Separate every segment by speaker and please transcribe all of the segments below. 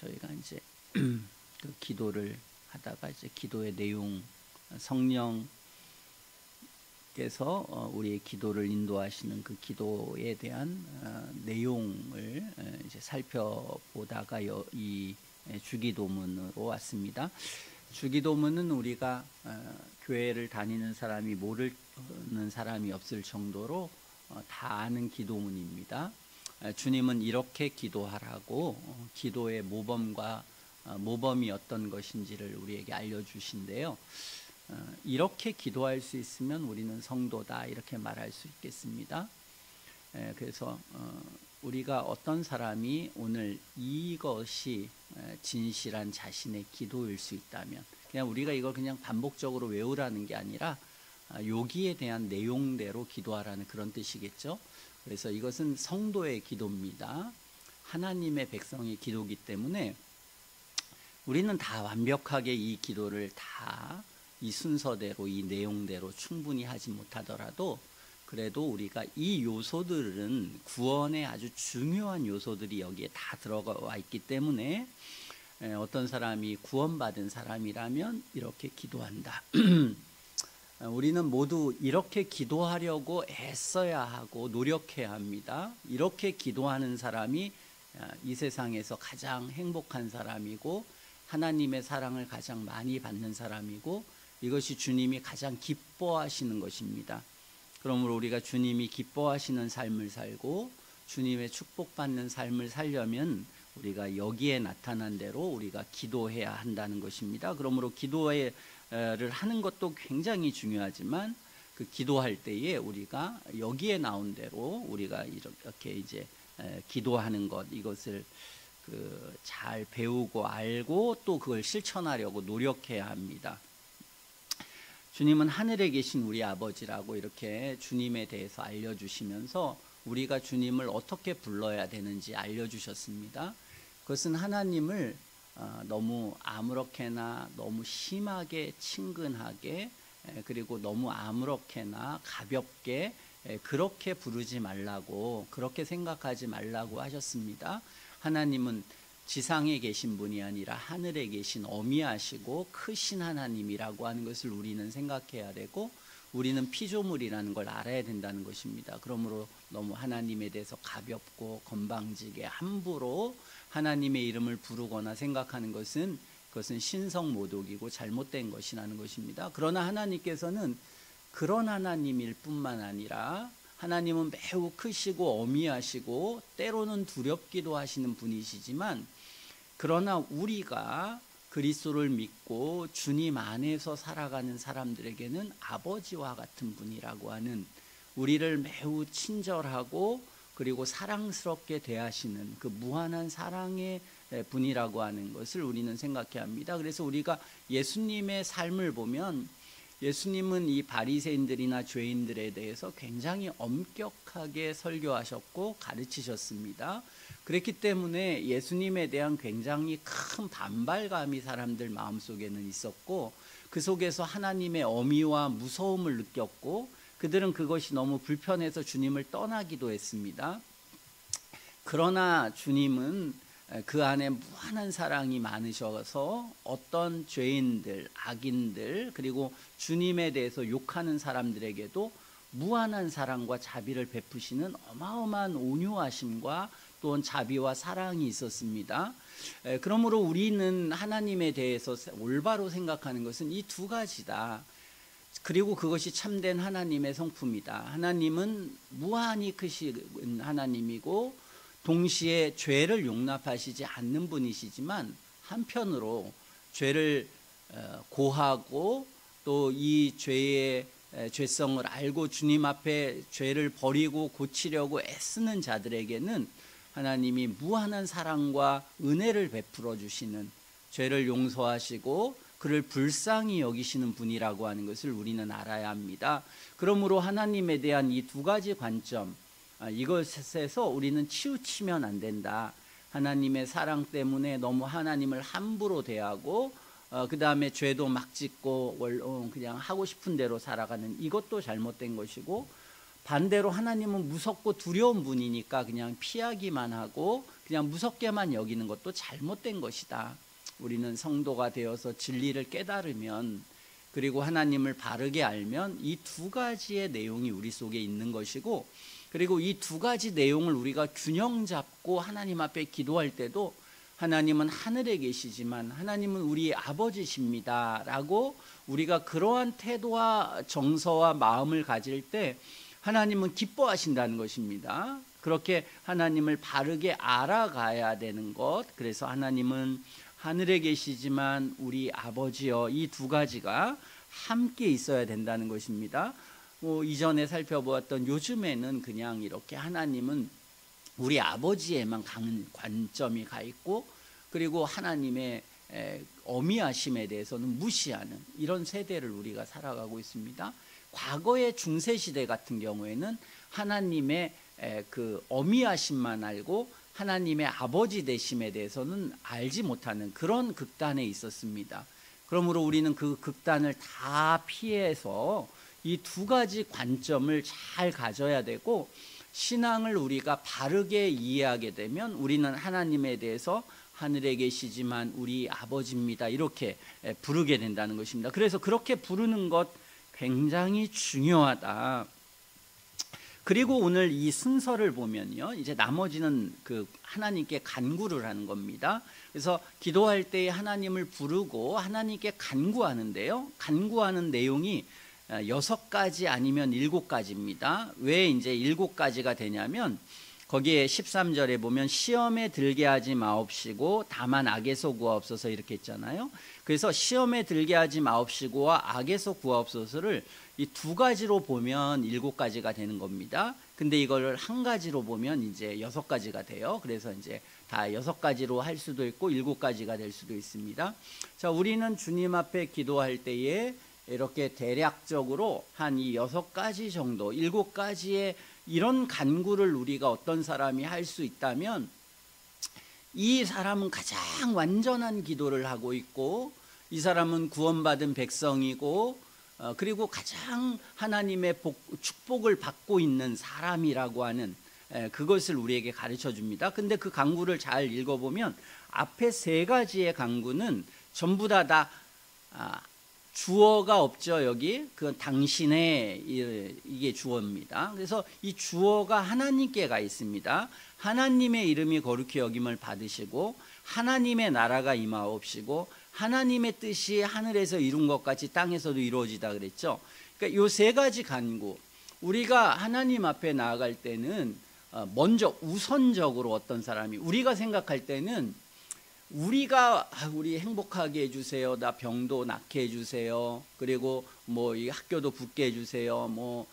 Speaker 1: 저희가 이제 그 기도를 하다가 이제 기도의 내용, 성령께서 우리의 기도를 인도하시는 그 기도에 대한 내용을 이제 살펴보다가 이 주기도문으로 왔습니다. 주기도문은 우리가 교회를 다니는 사람이 모르는 사람이 없을 정도로 다 아는 기도문입니다. 주님은 이렇게 기도하라고 기도의 모범이 어떤 것인지를 우리에게 알려주신데요. 이렇게 기도할 수 있으면 우리는 성도다, 이렇게 말할 수 있겠습니다. 그래서 우리가 어떤 사람이 오늘 이것이 진실한 자신의 기도일 수 있다면, 그냥 우리가 이걸 그냥 반복적으로 외우라는 게 아니라 여기에 대한 내용대로 기도하라는 그런 뜻이겠죠. 그래서 이것은 성도의 기도입니다. 하나님의 백성의 기도이기 때문에 우리는 다 완벽하게 이 기도를 다 이 순서대로, 이 내용대로 충분히 하지 못하더라도 그래도 우리가 이 요소들은 구원의 아주 중요한 요소들이 여기에 다 들어가 있기 때문에 어떤 사람이 구원받은 사람이라면 이렇게 기도한다. 우리는 모두 이렇게 기도하려고 애써야 하고 노력해야 합니다. 이렇게 기도하는 사람이 이 세상에서 가장 행복한 사람이고 하나님의 사랑을 가장 많이 받는 사람이고 이것이 주님이 가장 기뻐하시는 것입니다. 그러므로 우리가 주님이 기뻐하시는 삶을 살고 주님의 축복받는 삶을 살려면 우리가 여기에 나타난 대로 우리가 기도해야 한다는 것입니다. 그러므로 기도를 하는 것도 굉장히 중요하지만 그 기도할 때에 우리가 여기에 나온 대로 우리가 이렇게 이제 기도하는 것, 이것을 잘 배우고 알고 또 그걸 실천하려고 노력해야 합니다. 주님은 하늘에 계신 우리 아버지라고 이렇게 주님에 대해서 알려주시면서 우리가 주님을 어떻게 불러야 되는지 알려주셨습니다. 그것은 하나님을 너무 아무렇게나 너무 심하게 친근하게 그리고 너무 아무렇게나 가볍게 그렇게 부르지 말라고, 그렇게 생각하지 말라고 하셨습니다. 하나님은 지상에 계신 분이 아니라 하늘에 계신 어미하시고 크신 하나님이라고 하는 것을 우리는 생각해야 되고 우리는 피조물이라는 걸 알아야 된다는 것입니다. 그러므로 너무 하나님에 대해서 가볍고 건방지게 함부로 하나님의 이름을 부르거나 생각하는 것은 그것은 신성모독이고 잘못된 것이라는 것입니다. 그러나 하나님께서는 그런 하나님일 뿐만 아니라 하나님은 매우 크시고 어미하시고 때로는 두렵기도 하시는 분이시지만 그러나 우리가 그리스도를 믿고 주님 안에서 살아가는 사람들에게는 아버지와 같은 분이라고 하는, 우리를 매우 친절하고 그리고 사랑스럽게 대하시는 그 무한한 사랑의 분이라고 하는 것을 우리는 생각해야 합니다. 그래서 우리가 예수님의 삶을 보면 예수님은 이 바리새인들이나 죄인들에 대해서 굉장히 엄격하게 설교하셨고 가르치셨습니다. 그렇기 때문에 예수님에 대한 굉장히 큰 반발감이 사람들 마음속에는 있었고 그 속에서 하나님의 어미와 무서움을 느꼈고 그들은 그것이 너무 불편해서 주님을 떠나기도 했습니다. 그러나 주님은 그 안에 무한한 사랑이 많으셔서 어떤 죄인들, 악인들, 그리고 주님에 대해서 욕하는 사람들에게도 무한한 사랑과 자비를 베푸시는 어마어마한 온유하심과 또한 자비와 사랑이 있었습니다. 그러므로 우리는 하나님에 대해서 올바로 생각하는 것은 이 두 가지다. 그리고 그것이 참된 하나님의 성품이다. 하나님은 무한히 크신 하나님이고 동시에 죄를 용납하시지 않는 분이시지만 한편으로 죄를 고하고 또 이 죄의 죄성을 알고 주님 앞에 죄를 버리고 고치려고 애쓰는 자들에게는 하나님이 무한한 사랑과 은혜를 베풀어 주시는, 죄를 용서하시고 그를 불쌍히 여기시는 분이라고 하는 것을 우리는 알아야 합니다. 그러므로 하나님에 대한 이 두 가지 관점, 이것에서 우리는 치우치면 안 된다. 하나님의 사랑 때문에 너무 하나님을 함부로 대하고 그 다음에 죄도 막 짓고 그냥 하고 싶은 대로 살아가는 이것도 잘못된 것이고 반대로 하나님은 무섭고 두려운 분이니까 그냥 피하기만 하고 그냥 무섭게만 여기는 것도 잘못된 것이다. 우리는 성도가 되어서 진리를 깨달으면, 그리고 하나님을 바르게 알면 이 두 가지의 내용이 우리 속에 있는 것이고, 그리고 이 두 가지 내용을 우리가 균형 잡고 하나님 앞에 기도할 때도 하나님은 하늘에 계시지만 하나님은 우리 아버지십니다 라고 우리가 그러한 태도와 정서와 마음을 가질 때 하나님은 기뻐하신다는 것입니다. 그렇게 하나님을 바르게 알아가야 되는 것. 그래서 하나님은 하늘에 계시지만 우리 아버지여, 이 두 가지가 함께 있어야 된다는 것입니다. 이전에 살펴보았던 요즘에는 그냥 이렇게 하나님은 우리 아버지에만 강한 관점이 가 있고, 그리고 하나님의 어미하심에 대해서는 무시하는 이런 세대를 우리가 살아가고 있습니다. 과거의 중세시대 같은 경우에는 하나님의 그 어미하심만 알고 하나님의 아버지 되심에 대해서는 알지 못하는 그런 극단에 있었습니다. 그러므로 우리는 그 극단을 다 피해서 이 두 가지 관점을 잘 가져야 되고, 신앙을 우리가 바르게 이해하게 되면 우리는 하나님에 대해서 하늘에 계시지만 우리 아버지입니다 이렇게 부르게 된다는 것입니다. 그래서 그렇게 부르는 것 굉장히 중요하다. 그리고 오늘 이 순서를 보면요, 이제 나머지는 그 하나님께 간구를 하는 겁니다. 그래서 기도할 때 하나님을 부르고 하나님께 간구하는데요, 간구하는 내용이 6가지 아니면 7가지입니다. 왜 이제 7가지가 되냐면, 거기에 13절에 보면 시험에 들게 하지 마옵시고 다만 악에서 구하옵소서 이렇게 했잖아요. 그래서 시험에 들게 하지 마옵시고와 악에서 구하옵소서를 이 두 가지로 보면 7가지가 되는 겁니다. 근데 이걸 한 가지로 보면 이제 6가지가 돼요. 그래서 이제 다 6가지로 할 수도 있고 7가지가 될 수도 있습니다. 자, 우리는 주님 앞에 기도할 때에 이렇게 대략적으로 한 이 6가지 정도, 7가지의 이런 간구를 우리가 어떤 사람이 할 수 있다면 이 사람은 가장 완전한 기도를 하고 있고, 이 사람은 구원받은 백성이고, 그리고 가장 하나님의 축복을 받고 있는 사람이라고 하는 그것을 우리에게 가르쳐 줍니다. 근데 그 간구를 잘 읽어보면 앞에 3가지의 간구는 전부 다 주어가 없죠. 여기 그 당신의 이게 주어입니다. 그래서 이 주어가 하나님께 가 있습니다. 하나님의 이름이 거룩히 여김을 받으시고 하나님의 나라가 임하옵시고 하나님의 뜻이 하늘에서 이룬 것 같이 땅에서도 이루어지다 그랬죠. 그러니까 요 3가지 간구, 우리가 하나님 앞에 나아갈 때는 먼저 우선적으로 어떤 사람이, 우리가 생각할 때는 우리 행복하게 해주세요, 나 병도 낫게 해주세요, 그리고 뭐 이 학교도 붙게 해주세요, 뭐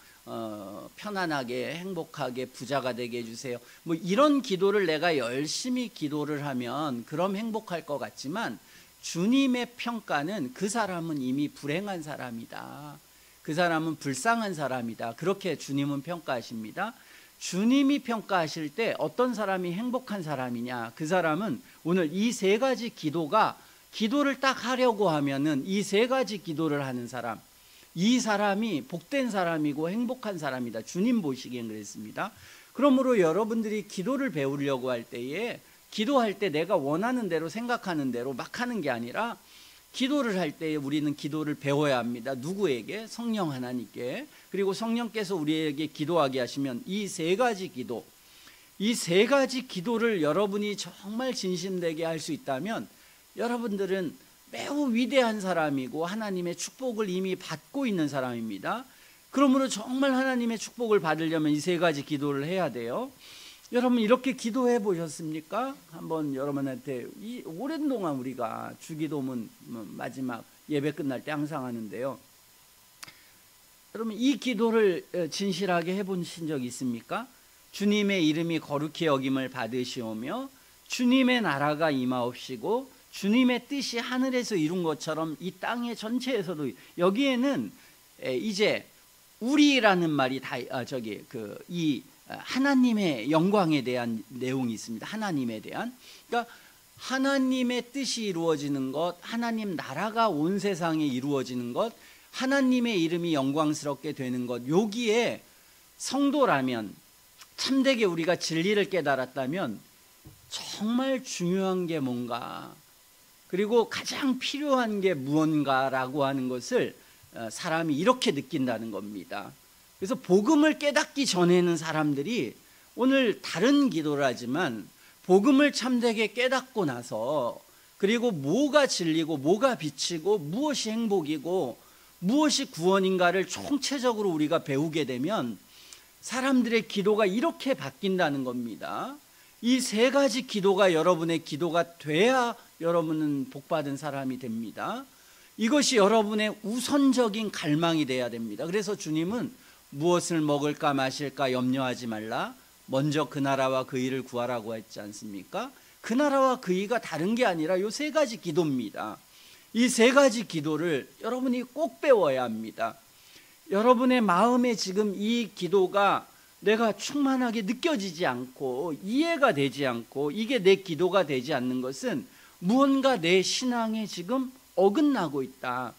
Speaker 1: 편안하게 행복하게 부자가 되게 해주세요, 뭐 이런 기도를 내가 열심히 기도를 하면 그럼 행복할 것 같지만, 주님의 평가는 그 사람은 이미 불행한 사람이다, 그 사람은 불쌍한 사람이다, 그렇게 주님은 평가하십니다. 주님이 평가하실 때 어떤 사람이 행복한 사람이냐, 그 사람은 오늘 이 3가지 기도를 딱 하려고 하면은 이 3가지 기도를 하는 사람, 이 사람이 복된 사람이고 행복한 사람이다, 주님 보시기엔 그랬습니다. 그러므로 여러분들이 기도를 배우려고 할 때에, 기도할 때 내가 원하는 대로 생각하는 대로 막 하는 게 아니라, 기도를 할 때 우리는 기도를 배워야 합니다. 누구에게? 성령 하나님께. 그리고 성령께서 우리에게 기도하게 하시면 이 3가지 기도, 이 3가지 기도를 여러분이 정말 진심되게 할 수 있다면 여러분들은 매우 위대한 사람이고 하나님의 축복을 이미 받고 있는 사람입니다. 그러므로 정말 하나님의 축복을 받으려면 이 3가지 기도를 해야 돼요. 여러분 이렇게 기도해 보셨습니까? 한번 여러분한테, 이 오랜 동안 우리가 주기도문 마지막 예배 끝날 때 항상 하는데요, 여러분 이 기도를 진실하게 해보신 적 있습니까? 주님의 이름이 거룩히 여김을 받으시오며 주님의 나라가 임하옵시고 주님의 뜻이 하늘에서 이룬 것처럼 이 땅의 전체에서도, 여기에는 이제 우리라는 말이 다 이 하나님의 영광에 대한 내용이 있습니다. 하나님에 대한, 그러니까 하나님의 뜻이 이루어지는 것, 하나님 나라가 온 세상에 이루어지는 것, 하나님의 이름이 영광스럽게 되는 것, 여기에 성도라면, 참되게 우리가 진리를 깨달았다면 정말 중요한 게 뭔가, 그리고 가장 필요한 게 무언가라고 하는 것을 사람이 이렇게 느낀다는 겁니다. 그래서 복음을 깨닫기 전에는 사람들이 오늘 다른 기도를 하지만 복음을 참되게 깨닫고 나서, 그리고 뭐가 진리고 뭐가 빛이고 무엇이 행복이고 무엇이 구원인가를 총체적으로 우리가 배우게 되면 사람들의 기도가 이렇게 바뀐다는 겁니다. 이 세 가지 기도가 여러분의 기도가 돼야 여러분은 복받은 사람이 됩니다. 이것이 여러분의 우선적인 갈망이 돼야 됩니다. 그래서 주님은 무엇을 먹을까 마실까 염려하지 말라, 먼저 그 나라와 그 일을 구하라고 했지 않습니까? 그 나라와 그 일가 다른 게 아니라 이 세 가지 기도입니다. 이 세 가지 기도를 여러분이 꼭 배워야 합니다. 여러분의 마음에 지금 이 기도가 내가 충만하게 느껴지지 않고 이해가 되지 않고 이게 내 기도가 되지 않는 것은 무언가 내 신앙에 지금 어긋나고 있다,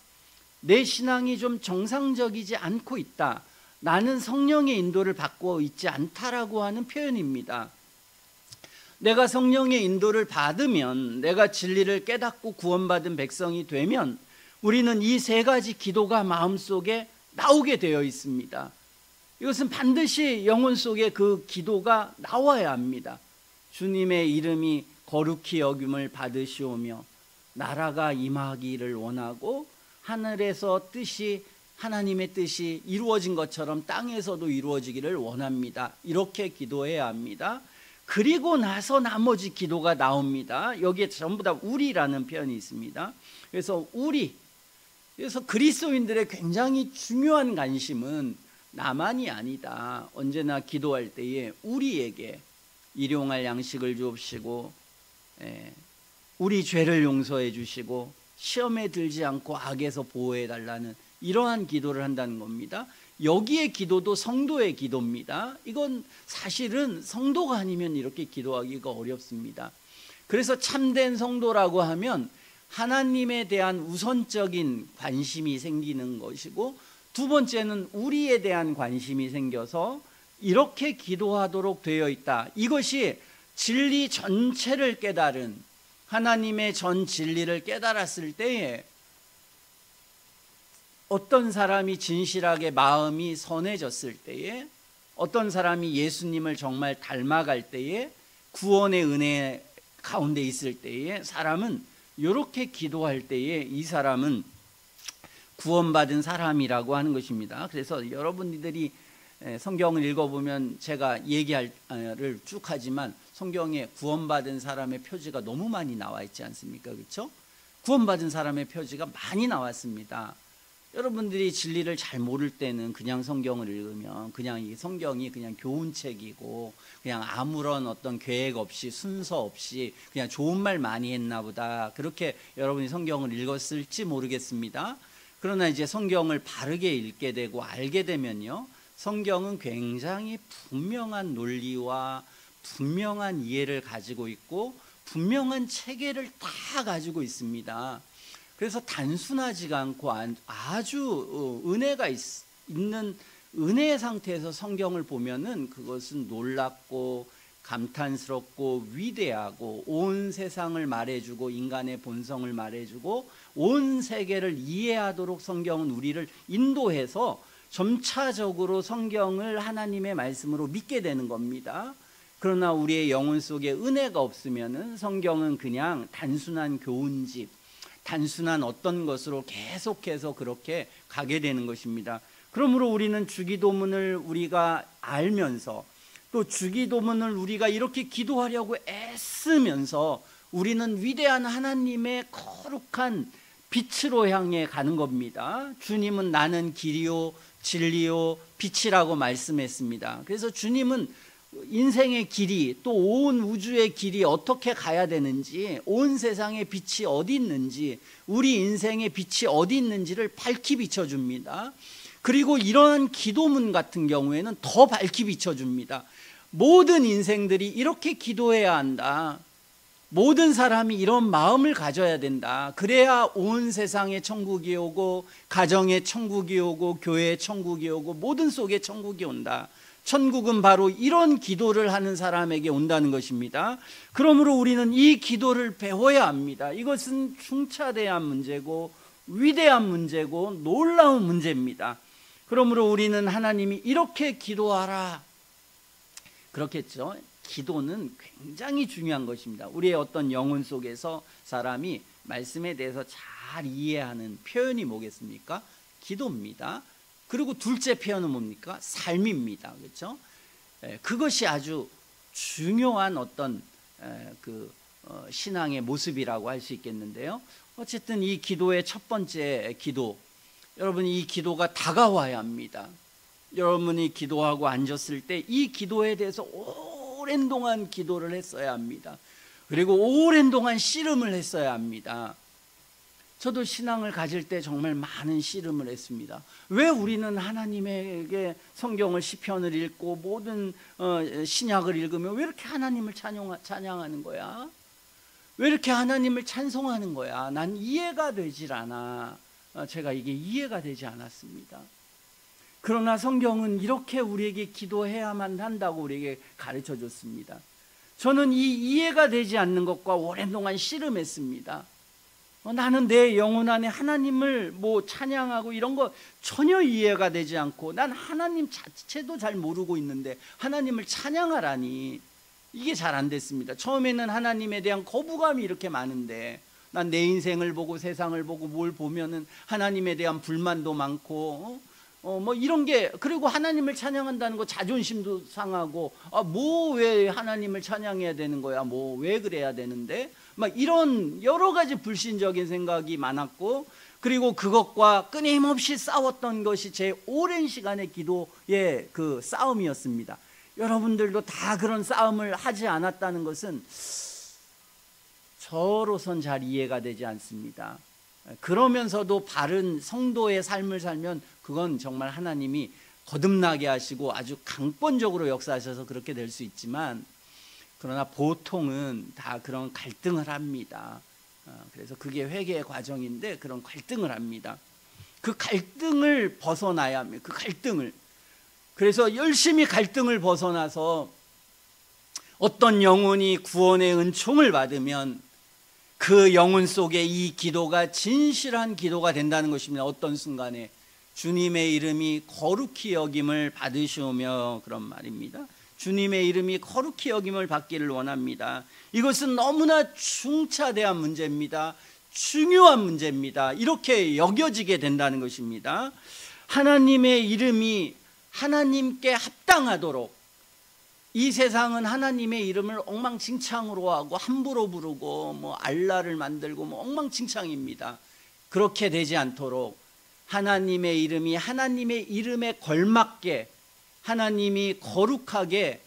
Speaker 1: 내 신앙이 좀 정상적이지 않고 있다, 나는 성령의 인도를 받고 있지 않다라고 하는 표현입니다. 내가 성령의 인도를 받으면, 내가 진리를 깨닫고 구원받은 백성이 되면 우리는 이 세 가지 기도가 마음속에 나오게 되어 있습니다. 이것은 반드시 영혼 속에 그 기도가 나와야 합니다. 주님의 이름이 거룩히 여김을 받으시오며 나라가 임하기를 원하고 하늘에서 뜻이, 하나님의 뜻이 이루어진 것처럼 땅에서도 이루어지기를 원합니다. 이렇게 기도해야 합니다. 그리고 나서 나머지 기도가 나옵니다. 여기에 전부 다 우리라는 표현이 있습니다. 그래서 그래서 그리스도인들의 굉장히 중요한 관심은 나만이 아니다. 언제나 기도할 때에 우리에게 일용할 양식을 주옵시고, 우리 죄를 용서해 주시고 시험에 들지 않고 악에서 보호해 달라는 이러한 기도를 한다는 겁니다. 여기에 기도도 성도의 기도입니다. 이건 사실은 성도가 아니면 이렇게 기도하기가 어렵습니다. 그래서 참된 성도라고 하면 하나님에 대한 우선적인 관심이 생기는 것이고, 두 번째는 우리에 대한 관심이 생겨서 이렇게 기도하도록 되어 있다. 이것이 진리 전체를 깨달은, 하나님의 전 진리를 깨달았을 때에 어떤 사람이 진실하게 마음이 선해졌을 때에, 어떤 사람이 예수님을 정말 닮아갈 때에, 구원의 은혜 가운데 있을 때에 사람은 이렇게 기도할 때에 이 사람은 구원받은 사람이라고 하는 것입니다. 그래서 여러분들이 성경을 읽어보면 제가 얘기를 쭉 하지만 성경에 구원받은 사람의 표지가 너무 많이 나와 있지 않습니까? 그렇죠? 구원받은 사람의 표지가 많이 나왔습니다. 여러분들이 진리를 잘 모를 때는 그냥 성경을 읽으면 그냥 이 성경이 그냥 교훈책이고 그냥 아무런 어떤 계획 없이 순서 없이 그냥 좋은 말 많이 했나 보다, 그렇게 여러분이 성경을 읽었을지 모르겠습니다. 그러나 이제 성경을 바르게 읽게 되고 알게 되면요, 성경은 굉장히 분명한 논리와 분명한 이해를 가지고 있고 분명한 체계를 다 가지고 있습니다. 그래서 단순하지가 않고 아주 은혜가 있는 은혜의 상태에서 성경을 보면은 그것은 놀랍고 감탄스럽고 위대하고 온 세상을 말해주고 인간의 본성을 말해주고 온 세계를 이해하도록 성경은 우리를 인도해서 점차적으로 성경을 하나님의 말씀으로 믿게 되는 겁니다. 그러나 우리의 영혼 속에 은혜가 없으면은 성경은 그냥 단순한 교훈집, 단순한 어떤 것으로 계속해서 그렇게 가게 되는 것입니다. 그러므로 우리는 주기도문을 우리가 알면서 또 주기도문을 우리가 이렇게 기도하려고 애쓰면서 우리는 위대한 하나님의 거룩한 빛으로 향해 가는 겁니다. 주님은 나는 길이요 진리요 빛이라고 말씀했습니다. 그래서 주님은 인생의 길이, 또 온 우주의 길이 어떻게 가야 되는지, 온 세상의 빛이 어디 있는지, 우리 인생의 빛이 어디 있는지를 밝히 비춰줍니다. 그리고 이러한 기도문 같은 경우에는 더 밝히 비춰줍니다. 모든 인생들이 이렇게 기도해야 한다. 모든 사람이 이런 마음을 가져야 된다. 그래야 온 세상에 천국이 오고 가정에 천국이 오고 교회에 천국이 오고 모든 속에 천국이 온다. 천국은 바로 이런 기도를 하는 사람에게 온다는 것입니다. 그러므로 우리는 이 기도를 배워야 합니다. 이것은 중차대한 문제고 위대한 문제고 놀라운 문제입니다. 그러므로 우리는 하나님이 이렇게 기도하라 그렇겠죠. 기도는 굉장히 중요한 것입니다. 우리의 어떤 영혼 속에서 사람이 말씀에 대해서 잘 이해하는 표현이 뭐겠습니까? 기도입니다. 그리고 둘째 표현은 뭡니까? 삶입니다. 그렇죠? 그것이 아주 중요한 어떤 신앙의 모습이라고 할 수 있겠는데요. 어쨌든 이 기도의 첫 번째 기도, 여러분 이 기도가 다가와야 합니다. 여러분이 기도하고 앉았을 때 이 기도에 대해서 오랜 동안 기도를 했어야 합니다. 그리고 오랜 동안 씨름을 했어야 합니다. 저도 신앙을 가질 때 정말 많은 씨름을 했습니다. 왜 우리는 하나님에게 성경을 시편을 읽고 모든 신약을 읽으면 왜 이렇게 하나님을 찬양하는 거야? 왜 이렇게 하나님을 찬송하는 거야? 난 이해가 되질 않아. 제가 이게 이해가 되지 않았습니다. 그러나 성경은 이렇게 우리에게 기도해야만 한다고 우리에게 가르쳐 줬습니다. 저는 이 이해가 되지 않는 것과 오랜 동안 씨름했습니다. 나는 내 영혼 안에 하나님을 찬양하고 이런 거 전혀 이해가 되지 않고 난 하나님 자체도 잘 모르고 있는데 하나님을 찬양하라니 이게 잘 안 됐습니다. 처음에는 하나님에 대한 거부감이 이렇게 많은데 난 내 인생을 보고 세상을 보고 뭘 보면은 하나님에 대한 불만도 많고 이런 게, 그리고 하나님을 찬양한다는 거 자존심도 상하고 왜 하나님을 찬양해야 되는 거야, 왜 그래야 되는데, 이런 여러 가지 불신적인 생각이 많았고, 그리고 그것과 끊임없이 싸웠던 것이 제 오랜 시간의 기도의 그 싸움이었습니다. 여러분들도 다 그런 싸움을 하지 않았다는 것은 저로선 잘 이해가 되지 않습니다. 그러면서도 바른 성도의 삶을 살면 그건 정말 하나님이 거듭나게 하시고 아주 강권적으로 역사하셔서 그렇게 될 수 있지만, 그러나 보통은 다 그런 갈등을 합니다. 그래서 그게 회개의 과정인데 그런 갈등을 합니다. 그 갈등을 벗어나야 합니다. 그 갈등을. 그래서 열심히 갈등을 벗어나서 어떤 영혼이 구원의 은총을 받으면 그 영혼 속에 이 기도가 진실한 기도가 된다는 것입니다. 어떤 순간에 주님의 이름이 거룩히 여김을 받으시오며, 그런 말입니다. 주님의 이름이 거룩히 여김을 받기를 원합니다. 이것은 너무나 중차대한 문제입니다. 중요한 문제입니다. 이렇게 여겨지게 된다는 것입니다. 하나님의 이름이 하나님께 합당하도록, 이 세상은 하나님의 이름을 엉망진창으로 하고 함부로 부르고 알라를 만들고 엉망진창입니다. 그렇게 되지 않도록 하나님의 이름이 하나님의 이름에 걸맞게, 하나님이 거룩하게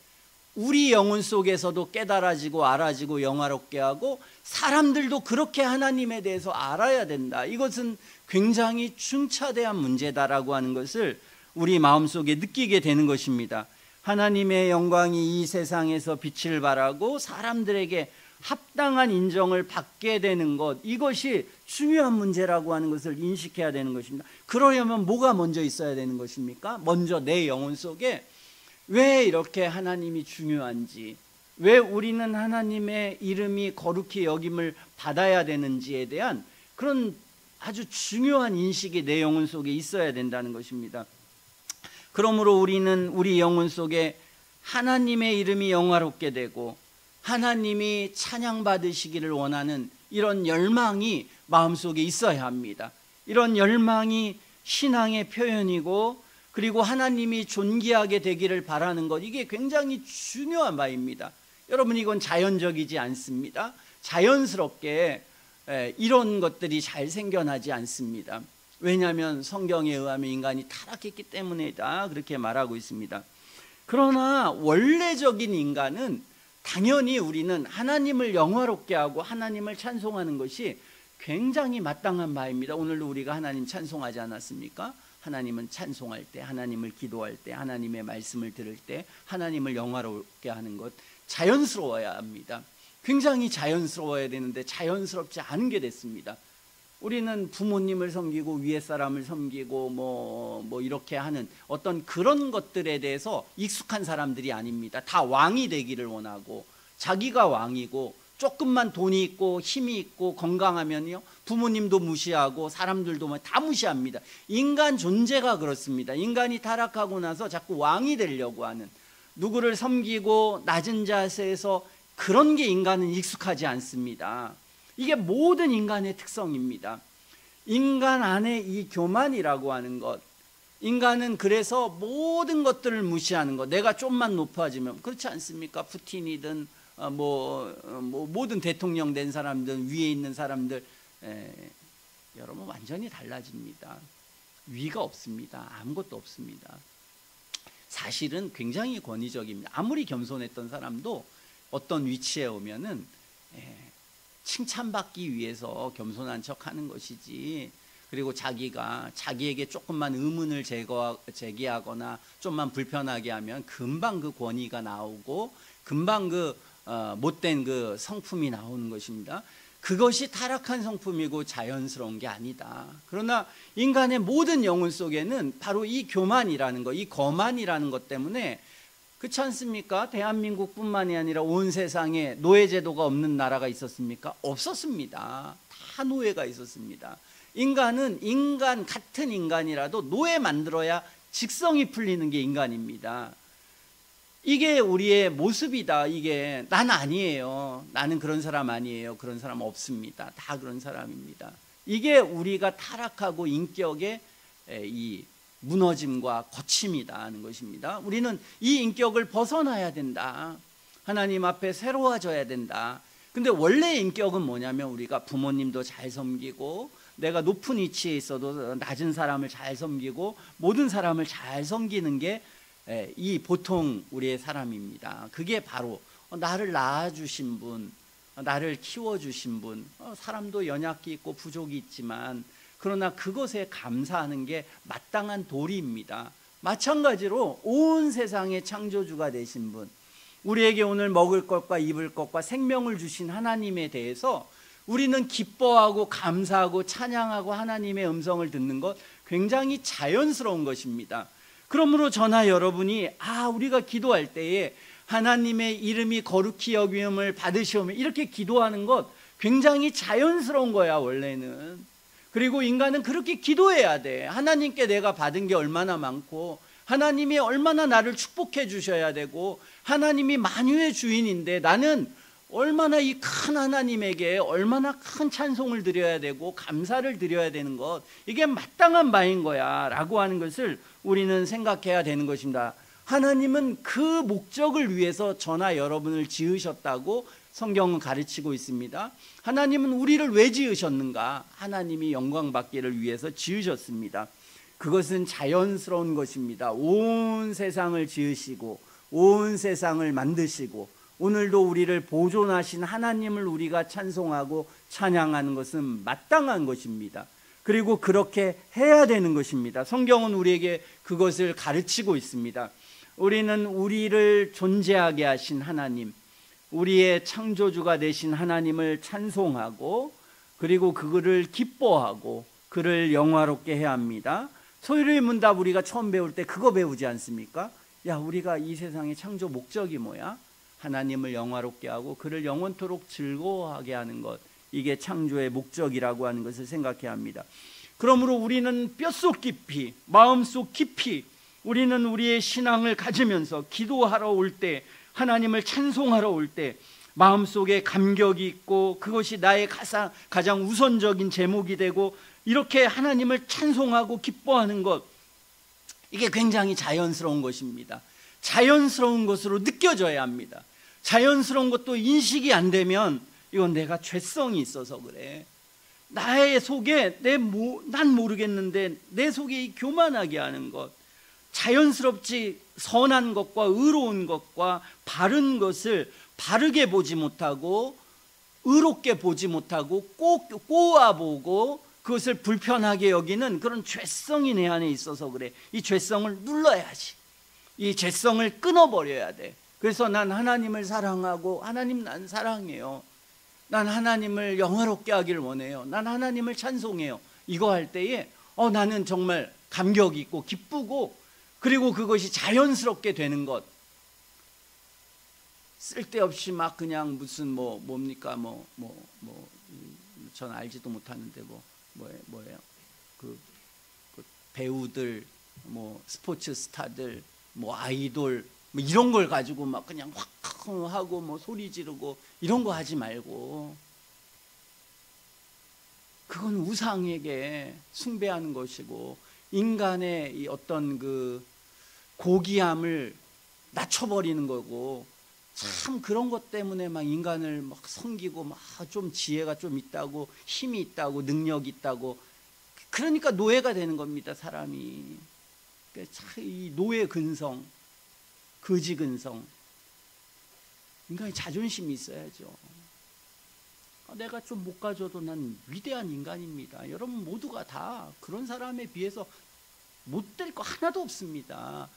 Speaker 1: 우리 영혼 속에서도 깨달아지고 알아지고 영화롭게 하고, 사람들도 그렇게 하나님에 대해서 알아야 된다. 이것은 굉장히 중차대한 문제다라고 하는 것을 우리 마음속에 느끼게 되는 것입니다. 하나님의 영광이 이 세상에서 빛을 발하고 사람들에게 합당한 인정을 받게 되는 것, 이것이 중요한 문제라고 하는 것을 인식해야 되는 것입니다. 그러려면 뭐가 먼저 있어야 되는 것입니까? 먼저 내 영혼 속에 왜 이렇게 하나님이 중요한지, 왜 우리는 하나님의 이름이 거룩히 여김을 받아야 되는지에 대한 그런 아주 중요한 인식이 내 영혼 속에 있어야 된다는 것입니다. 그러므로 우리는 우리 영혼 속에 하나님의 이름이 영화롭게 되고 하나님이 찬양받으시기를 원하는 이런 열망이 마음속에 있어야 합니다. 이런 열망이 신앙의 표현이고, 그리고 하나님이 존귀하게 되기를 바라는 것, 이게 굉장히 중요한 바입니다. 여러분, 이건 자연적이지 않습니다. 자연스럽게 이런 것들이 잘 생겨나지 않습니다. 왜냐하면 성경에 의하면 인간이 타락했기 때문이다, 그렇게 말하고 있습니다. 그러나 원래적인 인간은 당연히 우리는 하나님을 영화롭게 하고 하나님을 찬송하는 것이 굉장히 마땅한 바입니다. 오늘도 우리가 하나님 찬송하지 않았습니까? 하나님은 찬송할 때, 하나님을 기도할 때, 하나님의 말씀을 들을 때 하나님을 영화롭게 하는 것, 자연스러워야 합니다. 굉장히 자연스러워야 되는데 자연스럽지 않은 게 됐습니다. 우리는 부모님을 섬기고 위에 사람을 섬기고 뭐 이렇게 하는 어떤 그런 것들에 대해서 익숙한 사람들이 아닙니다. 다 왕이 되기를 원하고, 자기가 왕이고 조금만 돈이 있고 힘이 있고 건강하면요 부모님도 무시하고 사람들도 다 무시합니다. 인간 존재가 그렇습니다. 인간이 타락하고 나서 자꾸 왕이 되려고 하는, 누구를 섬기고 낮은 자세에서, 그런 게 인간은 익숙하지 않습니다. 이게 모든 인간의 특성입니다. 인간 안에 이 교만이라고 하는 것, 인간은 그래서 모든 것들을 무시하는 것. 내가 좀만 높아지면, 그렇지 않습니까? 푸틴이든 모든 대통령 된 사람들, 위에 있는 사람들, 여러분 완전히 달라집니다. 위가 없습니다. 아무것도 없습니다. 사실은 굉장히 권위적입니다. 아무리 겸손했던 사람도 어떤 위치에 오면은 칭찬받기 위해서 겸손한 척하는 것이지, 그리고 자기에게 조금만 의문을 제기하거나 좀만 불편하게 하면 금방 그 권위가 나오고 금방 그 못된 그 성품이 나오는 것입니다. 그것이 타락한 성품이고 자연스러운 게 아니다. 그러나 인간의 모든 영혼 속에는 바로 이 교만이라는 것, 이 거만이라는 것 때문에, 그렇지 않습니까? 대한민국뿐만이 아니라 온 세상에 노예제도가 없는 나라가 있었습니까? 없었습니다. 다 노예가 있었습니다. 인간은 같은 인간이라도 노예 만들어야 직성이 풀리는 게 인간입니다. 이게 우리의 모습이다. 이게 난 아니에요. 나는 그런 사람 아니에요. 그런 사람 없습니다. 다 그런 사람입니다. 이게 우리가 타락하고 인격의 이 무너짐과 거침이다 하는 것입니다. 우리는 이 인격을 벗어나야 된다. 하나님 앞에 새로워져야 된다. 근데 원래 인격은 뭐냐면, 우리가 부모님도 잘 섬기고, 내가 높은 위치에 있어도 낮은 사람을 잘 섬기고, 모든 사람을 잘 섬기는 게 이 보통 우리의 사람입니다. 그게 바로 나를 낳아주신 분, 나를 키워주신 분, 사람도 연약이 있고 부족이 있지만 그러나 그것에 감사하는 게 마땅한 도리입니다. 마찬가지로 온 세상의 창조주가 되신 분, 우리에게 오늘 먹을 것과 입을 것과 생명을 주신 하나님에 대해서 우리는 기뻐하고 감사하고 찬양하고 하나님의 음성을 듣는 것, 굉장히 자연스러운 것입니다. 그러므로 저나 여러분이 우리가 기도할 때에 하나님의 이름이 거룩히 여김을 받으시오며 이렇게 기도하는 것 굉장히 자연스러운 거야 원래는. 그리고 인간은 그렇게 기도해야 돼. 하나님께 내가 받은 게 얼마나 많고, 하나님이 얼마나 나를 축복해 주셔야 되고, 하나님이 만유의 주인인데 나는 얼마나 이 큰 하나님에게 얼마나 큰 찬송을 드려야 되고 감사를 드려야 되는 것, 이게 마땅한 바인 거야 라고 하는 것을 우리는 생각해야 되는 것입니다. 하나님은 그 목적을 위해서 저나 여러분을 지으셨다고 성경은 가르치고 있습니다. 하나님은 우리를 왜 지으셨는가? 하나님이 영광 받기를 위해서 지으셨습니다. 그것은 자연스러운 것입니다. 온 세상을 지으시고 온 세상을 만드시고 오늘도 우리를 보존하신 하나님을 우리가 찬송하고 찬양하는 것은 마땅한 것입니다. 그리고 그렇게 해야 되는 것입니다. 성경은 우리에게 그것을 가르치고 있습니다. 우리는 우리를 존재하게 하신 하나님, 우리의 창조주가 되신 하나님을 찬송하고, 그리고 그를 기뻐하고 그를 영화롭게 해야 합니다. 소유의 문답 우리가 처음 배울 때 그거 배우지 않습니까? 야, 우리가 이 세상의 창조 목적이 뭐야? 하나님을 영화롭게 하고 그를 영원토록 즐거워하게 하는 것, 이게 창조의 목적이라고 하는 것을 생각해야 합니다. 그러므로 우리는 뼛속 깊이, 마음속 깊이 우리는 우리의 신앙을 가지면서 기도하러 올 때, 하나님을 찬송하러 올 때 마음속에 감격이 있고 그것이 나의 가장 우선적인 제목이 되고, 이렇게 하나님을 찬송하고 기뻐하는 것, 이게 굉장히 자연스러운 것입니다. 자연스러운 것으로 느껴져야 합니다. 자연스러운 것도 인식이 안 되면 이건 내가 죄성이 있어서 그래. 나의 속에 난 모르겠는데 내 속에 이 교만하게 하는 것, 자연스럽지 선한 것과 의로운 것과 바른 것을 바르게 보지 못하고 의롭게 보지 못하고 꼬아보고 그것을 불편하게 여기는 그런 죄성이 내 안에 있어서 그래. 이 죄성을 눌러야지. 이 죄성을 끊어버려야 돼. 그래서 난 하나님을 사랑하고 하나님 난 사랑해요. 난 하나님을 영화롭게 하길 원해요. 난 하나님을 찬송해요. 이거 할 때에 나는 정말 감격이 있고 기쁘고, 그리고 그것이 자연스럽게 되는 것. 쓸데없이 막 그냥 무슨 뭡니까 전 알지도 못하는데 뭐예요? 그 배우들, 스포츠 스타들, 아이돌 이런 걸 가지고 막 그냥 확 하고 소리 지르고 이런 거 하지 말고, 그건 우상에게 숭배하는 것이고 인간의 이 어떤 그 고귀함을 낮춰버리는 거고, 참 그런 것 때문에 막 인간을 막 섬기고 막 좀 지혜가 좀 있다고, 힘이 있다고, 능력이 있다고, 그러니까 노예가 되는 겁니다, 사람이. 이 노예 근성, 거지 근성. 인간이 자존심이 있어야죠. 내가 좀 못 가져도 난 위대한 인간입니다. 여러분 모두가 다 그런 사람에 비해서 못 될 거 하나도 없습니다.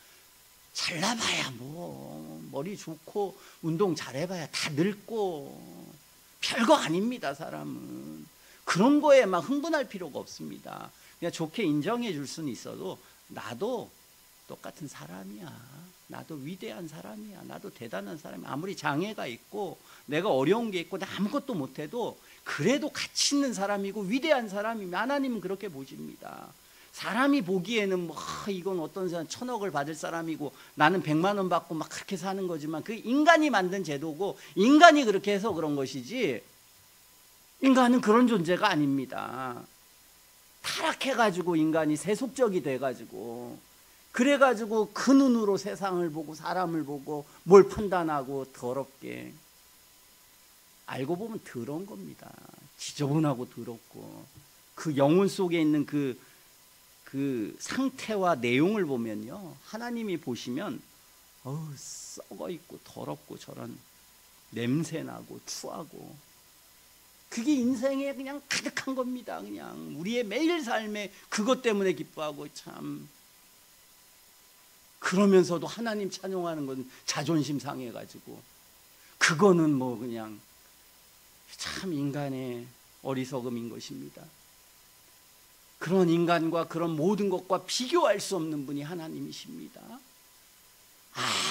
Speaker 1: 잘나봐야 머리 좋고 운동 잘해봐야 다 늙고 별거 아닙니다. 사람은 그런 거에 막 흥분할 필요가 없습니다. 그냥 좋게 인정해 줄 수는 있어도 나도 똑같은 사람이야. 나도 위대한 사람이야. 나도 대단한 사람이야. 아무리 장애가 있고 내가 어려운 게 있고 나 아무것도 못해도 그래도 가치 있는 사람이고 위대한 사람이면 하나님은 그렇게 보십니다. 사람이 보기에는 이건 어떤 사람 1,000억을 받을 사람이고 나는 100만 원 받고 막 그렇게 사는 거지만, 그 인간이 만든 제도고 인간이 그렇게 해서 그런 것이지, 인간은 그런 존재가 아닙니다. 타락해가지고 인간이 세속적이 돼가지고, 그래가지고 그 눈으로 세상을 보고 사람을 보고 뭘 판단하고 더럽게. 알고 보면 더러운 겁니다. 지저분하고 더럽고. 그 영혼 속에 있는 그 상태와 내용을 보면요, 하나님이 보시면 썩어 있고 더럽고 저런 냄새나고 추하고, 그게 인생에 그냥 가득한 겁니다. 그냥 우리의 매일 삶에 그것 때문에 기뻐하고, 참 그러면서도 하나님 찬양하는 건 자존심 상해가지고, 그거는 그냥 참 인간의 어리석음인 것입니다. 그런 인간과 그런 모든 것과 비교할 수 없는 분이 하나님이십니다.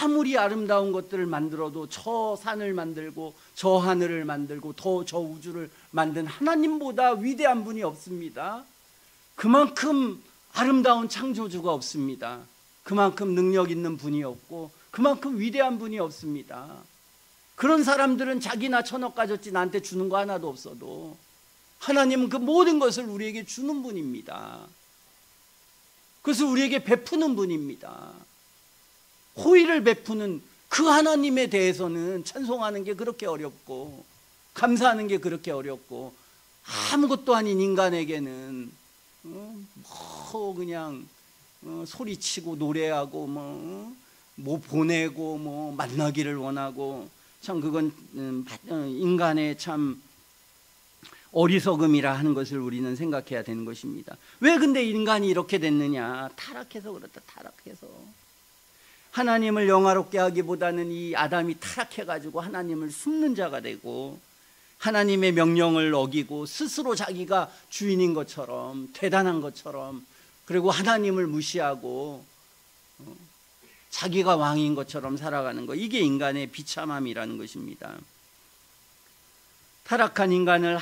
Speaker 1: 아무리 아름다운 것들을 만들어도 저 산을 만들고 저 하늘을 만들고 저 우주를 만든 하나님보다 위대한 분이 없습니다. 그만큼 아름다운 창조주가 없습니다. 그만큼 능력 있는 분이 없고 그만큼 위대한 분이 없습니다. 그런 사람들은 자기나 1,000억 가졌지 나한테 주는 거 하나도 없어도, 하나님은 그 모든 것을 우리에게 주는 분입니다. 그것을 우리에게 베푸는 분입니다. 호의를 베푸는 그 하나님에 대해서는 찬송하는 게 그렇게 어렵고 감사하는 게 그렇게 어렵고, 아무것도 아닌 인간에게는 그냥 소리치고 노래하고 뭐 보내고 만나기를 원하고, 참 그건 인간의 참 어리석음이라 하는 것을 우리는 생각해야 되는 것입니다. 왜 근데 인간이 이렇게 됐느냐? 타락해서 그렇다. 타락해서. 하나님을 영화롭게 하기보다는 이 아담이 타락해가지고 하나님을 숨는 자가 되고, 하나님의 명령을 어기고 스스로 자기가 주인인 것처럼 대단한 것처럼, 그리고 하나님을 무시하고 자기가 왕인 것처럼 살아가는 것, 이게 인간의 비참함이라는 것입니다. 타락한 인간은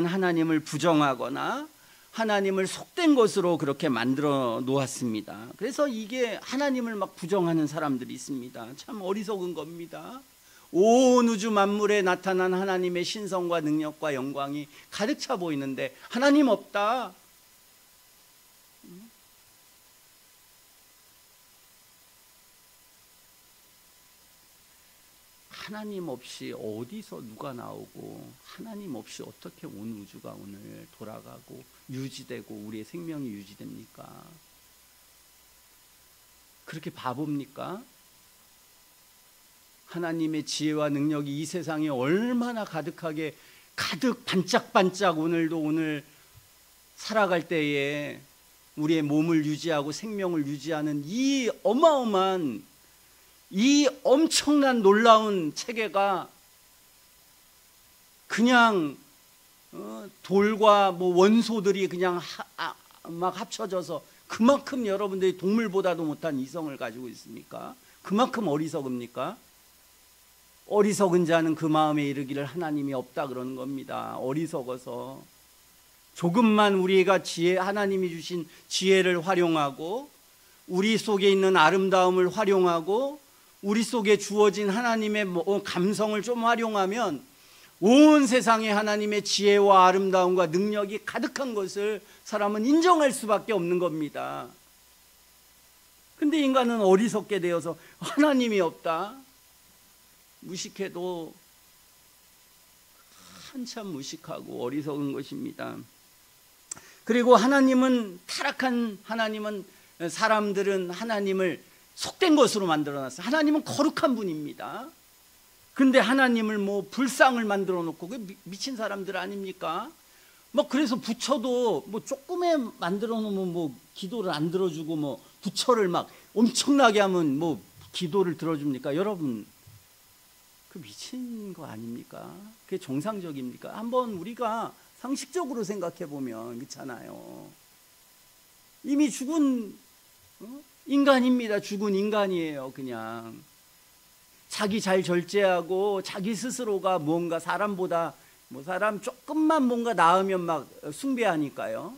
Speaker 1: 하나님을 부정하거나 하나님을 속된 것으로 그렇게 만들어 놓았습니다. 그래서 이게 하나님을 막 부정하는 사람들이 있습니다. 참 어리석은 겁니다. 온 우주 만물에 나타난 하나님의 신성과 능력과 영광이 가득 차 보이는데 하나님 없다. 하나님 없이 어디서 누가 나오고, 하나님 없이 어떻게 온 우주가 오늘 돌아가고 유지되고 우리의 생명이 유지됩니까? 그렇게 바보입니까? 하나님의 지혜와 능력이 이 세상에 얼마나 가득하게 가득 반짝반짝 오늘 살아갈 때에 우리의 몸을 유지하고 생명을 유지하는 이 어마어마한, 이 엄청난 놀라운 체계가 그냥 돌과 뭐 원소들이 그냥 막 합쳐져서 그만큼 여러분들이 동물보다도 못한 이성을 가지고 있습니까? 그만큼 어리석습니까? 어리석은 자는 그 마음에 이르기를 하나님이 없다 그러는 겁니다. 어리석어서 조금만 우리가 하나님이 주신 지혜를 활용하고 우리 속에 있는 아름다움을 활용하고 우리 속에 주어진 하나님의 감성을 좀 활용하면 온 세상에 하나님의 지혜와 아름다움과 능력이 가득한 것을 사람은 인정할 수밖에 없는 겁니다. 근데 인간은 어리석게 되어서 하나님이 없다, 무식해도 한참 무식하고 어리석은 것입니다. 그리고 하나님은, 타락한 하나님은, 사람들은 하나님을 속된 것으로 만들어놨어요. 하나님은 거룩한 분입니다. 근데 하나님을 뭐 불상을 만들어 놓고, 그 미친 사람들 아닙니까? 뭐 그래서 부처도 뭐 조금에 만들어 놓으면 뭐 기도를 안 들어주고, 뭐 부처를 막 엄청나게 하면 뭐 기도를 들어줍니까? 여러분, 그 미친 거 아닙니까? 그게 정상적입니까? 한번 우리가 상식적으로 생각해 보면 그렇잖아요. 이미 죽은 인간입니다. 죽은 인간이에요. 그냥 자기 잘 절제하고 자기 스스로가 뭔가 사람보다 뭐 사람 조금만 뭔가 나으면 막 숭배하니까요.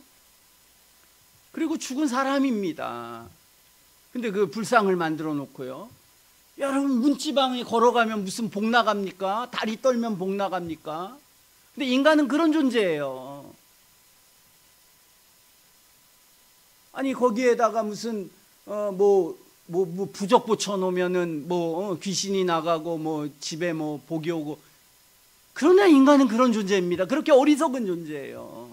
Speaker 1: 그리고 죽은 사람입니다. 근데 그 불상을 만들어 놓고요. 여러분, 문지방에 걸어가면 무슨 복 나갑니까? 다리 떨면 복 나갑니까? 근데 인간은 그런 존재예요. 아니 거기에다가 무슨 뭐 부적 붙여 놓으면은 귀신이 나가고 뭐 집에 뭐 복이 오고. 그러나 인간은 그런 존재입니다. 그렇게 어리석은 존재예요.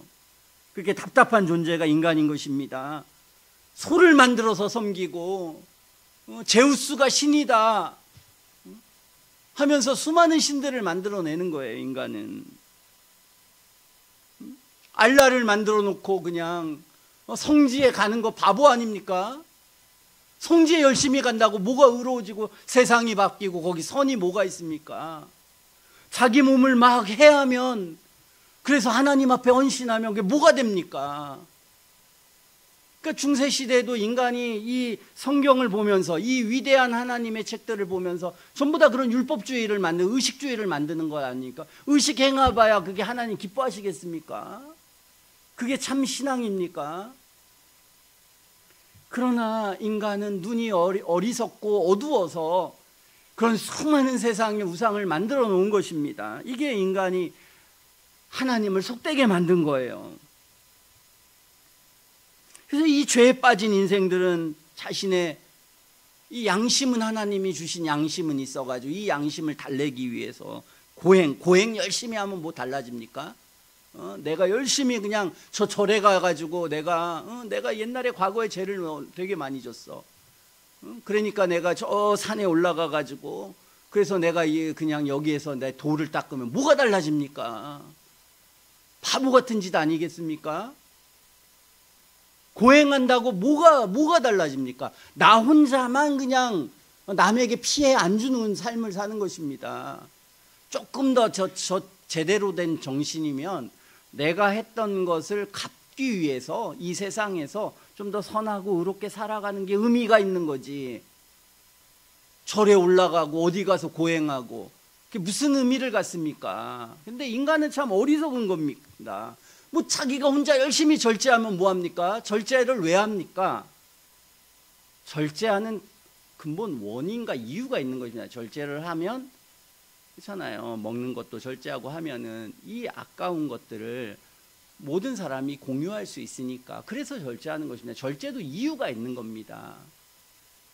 Speaker 1: 그렇게 답답한 존재가 인간인 것입니다. 소를 만들어서 섬기고 제우스가 신이다 하면서 수많은 신들을 만들어내는 거예요. 인간은 알라를 만들어 놓고 그냥 성지에 가는 거 바보 아닙니까? 성지에 열심히 간다고 뭐가 의로워지고 세상이 바뀌고 거기 선이 뭐가 있습니까? 자기 몸을 막 해하면, 그래서 하나님 앞에 헌신하면 그게 뭐가 됩니까? 그러니까 중세시대에도 인간이 이 성경을 보면서, 이 위대한 하나님의 책들을 보면서 전부 다 그런 율법주의를 만드는, 의식주의를 만드는 거 아닙니까? 의식 행해봐야 그게 하나님 기뻐하시겠습니까? 그게 참 신앙입니까? 그러나 인간은 눈이 어리석고 어두워서 그런 수많은 세상의 우상을 만들어 놓은 것입니다. 이게 인간이 하나님을 속되게 만든 거예요. 그래서 이 죄에 빠진 인생들은 자신의 이 양심은, 하나님이 주신 양심은 있어가지고 이 양심을 달래기 위해서 고행 열심히 하면 뭐 달라집니까? 내가 열심히 그냥 저 절에 가가지고 내가 옛날에 과거에 죄를 되게 많이 졌어. 그러니까 내가 저 산에 올라가가지고 그래서 내가 그냥 여기에서 내 돌을 닦으면 뭐가 달라집니까? 바보 같은 짓 아니겠습니까? 고행한다고 뭐가 달라집니까? 나 혼자만 그냥 남에게 피해 안 주는 삶을 사는 것입니다. 조금 더 제대로 된 정신이면 내가 했던 것을 갚기 위해서 이 세상에서 좀 더 선하고 의롭게 살아가는 게 의미가 있는 거지. 절에 올라가고 어디 가서 고행하고 그게 무슨 의미를 갖습니까? 근데 인간은 참 어리석은 겁니다. 뭐 자기가 혼자 열심히 절제하면 뭐합니까? 절제를 왜 합니까? 절제하는 근본 원인과 이유가 있는 것입니다. 절제를 하면 그렇잖아요. 먹는 것도 절제하고 하면은 이 아까운 것들을 모든 사람이 공유할 수 있으니까, 그래서 절제하는 것입니다. 절제도 이유가 있는 겁니다.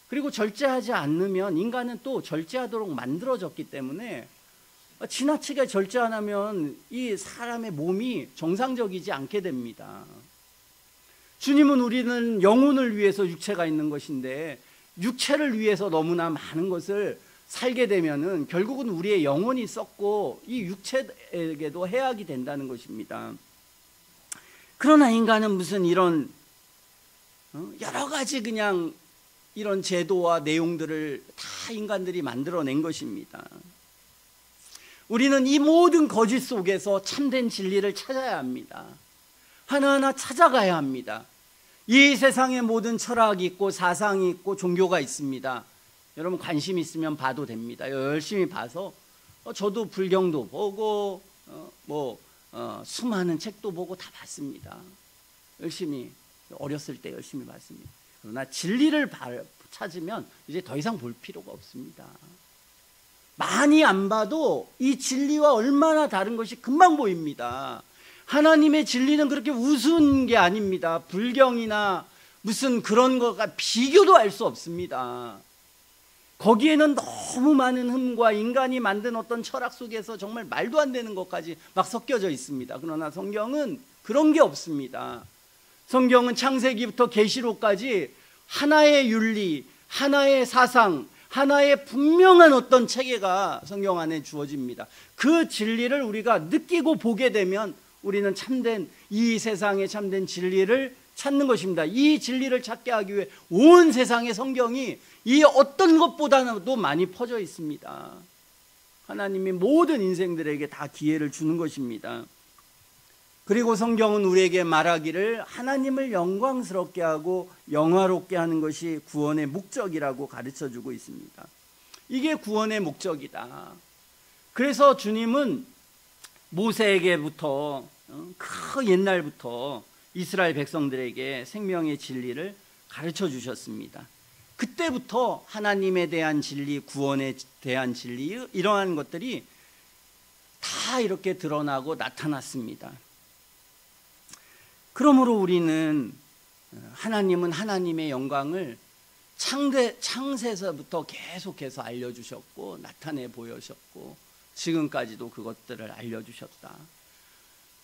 Speaker 1: 그리고 절제하지 않으면 인간은 또 절제하도록 만들어졌기 때문에 지나치게 절제 안 하면 이 사람의 몸이 정상적이지 않게 됩니다. 주님은 우리는 영혼을 위해서 육체가 있는 것인데 육체를 위해서 너무나 많은 것을 살게 되면은 결국은 우리의 영혼이 썩고 이 육체에게도 해악이 된다는 것입니다. 그러나 인간은 무슨 이런 여러 가지 그냥 이런 제도와 내용들을 다 인간들이 만들어낸 것입니다. 우리는 이 모든 거짓 속에서 참된 진리를 찾아야 합니다. 하나하나 찾아가야 합니다. 이 세상에 모든 철학이 있고 사상이 있고 종교가 있습니다. 여러분 관심 있으면 봐도 됩니다. 열심히 봐서 저도 불경도 보고 수많은 책도 보고 다 봤습니다. 열심히 어렸을 때 열심히 봤습니다. 그러나 진리를 찾으면 이제 더 이상 볼 필요가 없습니다. 많이 안 봐도 이 진리와 얼마나 다른 것이 금방 보입니다. 하나님의 진리는 그렇게 우스운 게 아닙니다. 불경이나 무슨 그런 거가 비교도 할 수 없습니다. 거기에는 너무 많은 흠과 인간이 만든 어떤 철학 속에서 정말 말도 안 되는 것까지 막 섞여져 있습니다. 그러나 성경은 그런 게 없습니다. 성경은 창세기부터 계시록까지 하나의 윤리, 하나의 사상, 하나의 분명한 어떤 체계가 성경 안에 주어집니다. 그 진리를 우리가 느끼고 보게 되면 우리는 참된 이 세상의 참된 진리를 찾는 것입니다. 이 진리를 찾게 하기 위해 온 세상의 성경이 이 어떤 것보다도 많이 퍼져 있습니다. 하나님이 모든 인생들에게 다 기회를 주는 것입니다. 그리고 성경은 우리에게 말하기를 하나님을 영광스럽게 하고 영화롭게 하는 것이 구원의 목적이라고 가르쳐주고 있습니다. 이게 구원의 목적이다. 그래서 주님은 모세에게부터 그 옛날부터 이스라엘 백성들에게 생명의 진리를 가르쳐 주셨습니다. 그때부터 하나님에 대한 진리, 구원에 대한 진리, 이러한 것들이 다 이렇게 드러나고 나타났습니다. 그러므로 우리는 하나님은 하나님의 영광을 창세에서부터 계속해서 알려주셨고 나타내 보여주셨고 지금까지도 그것들을 알려주셨다.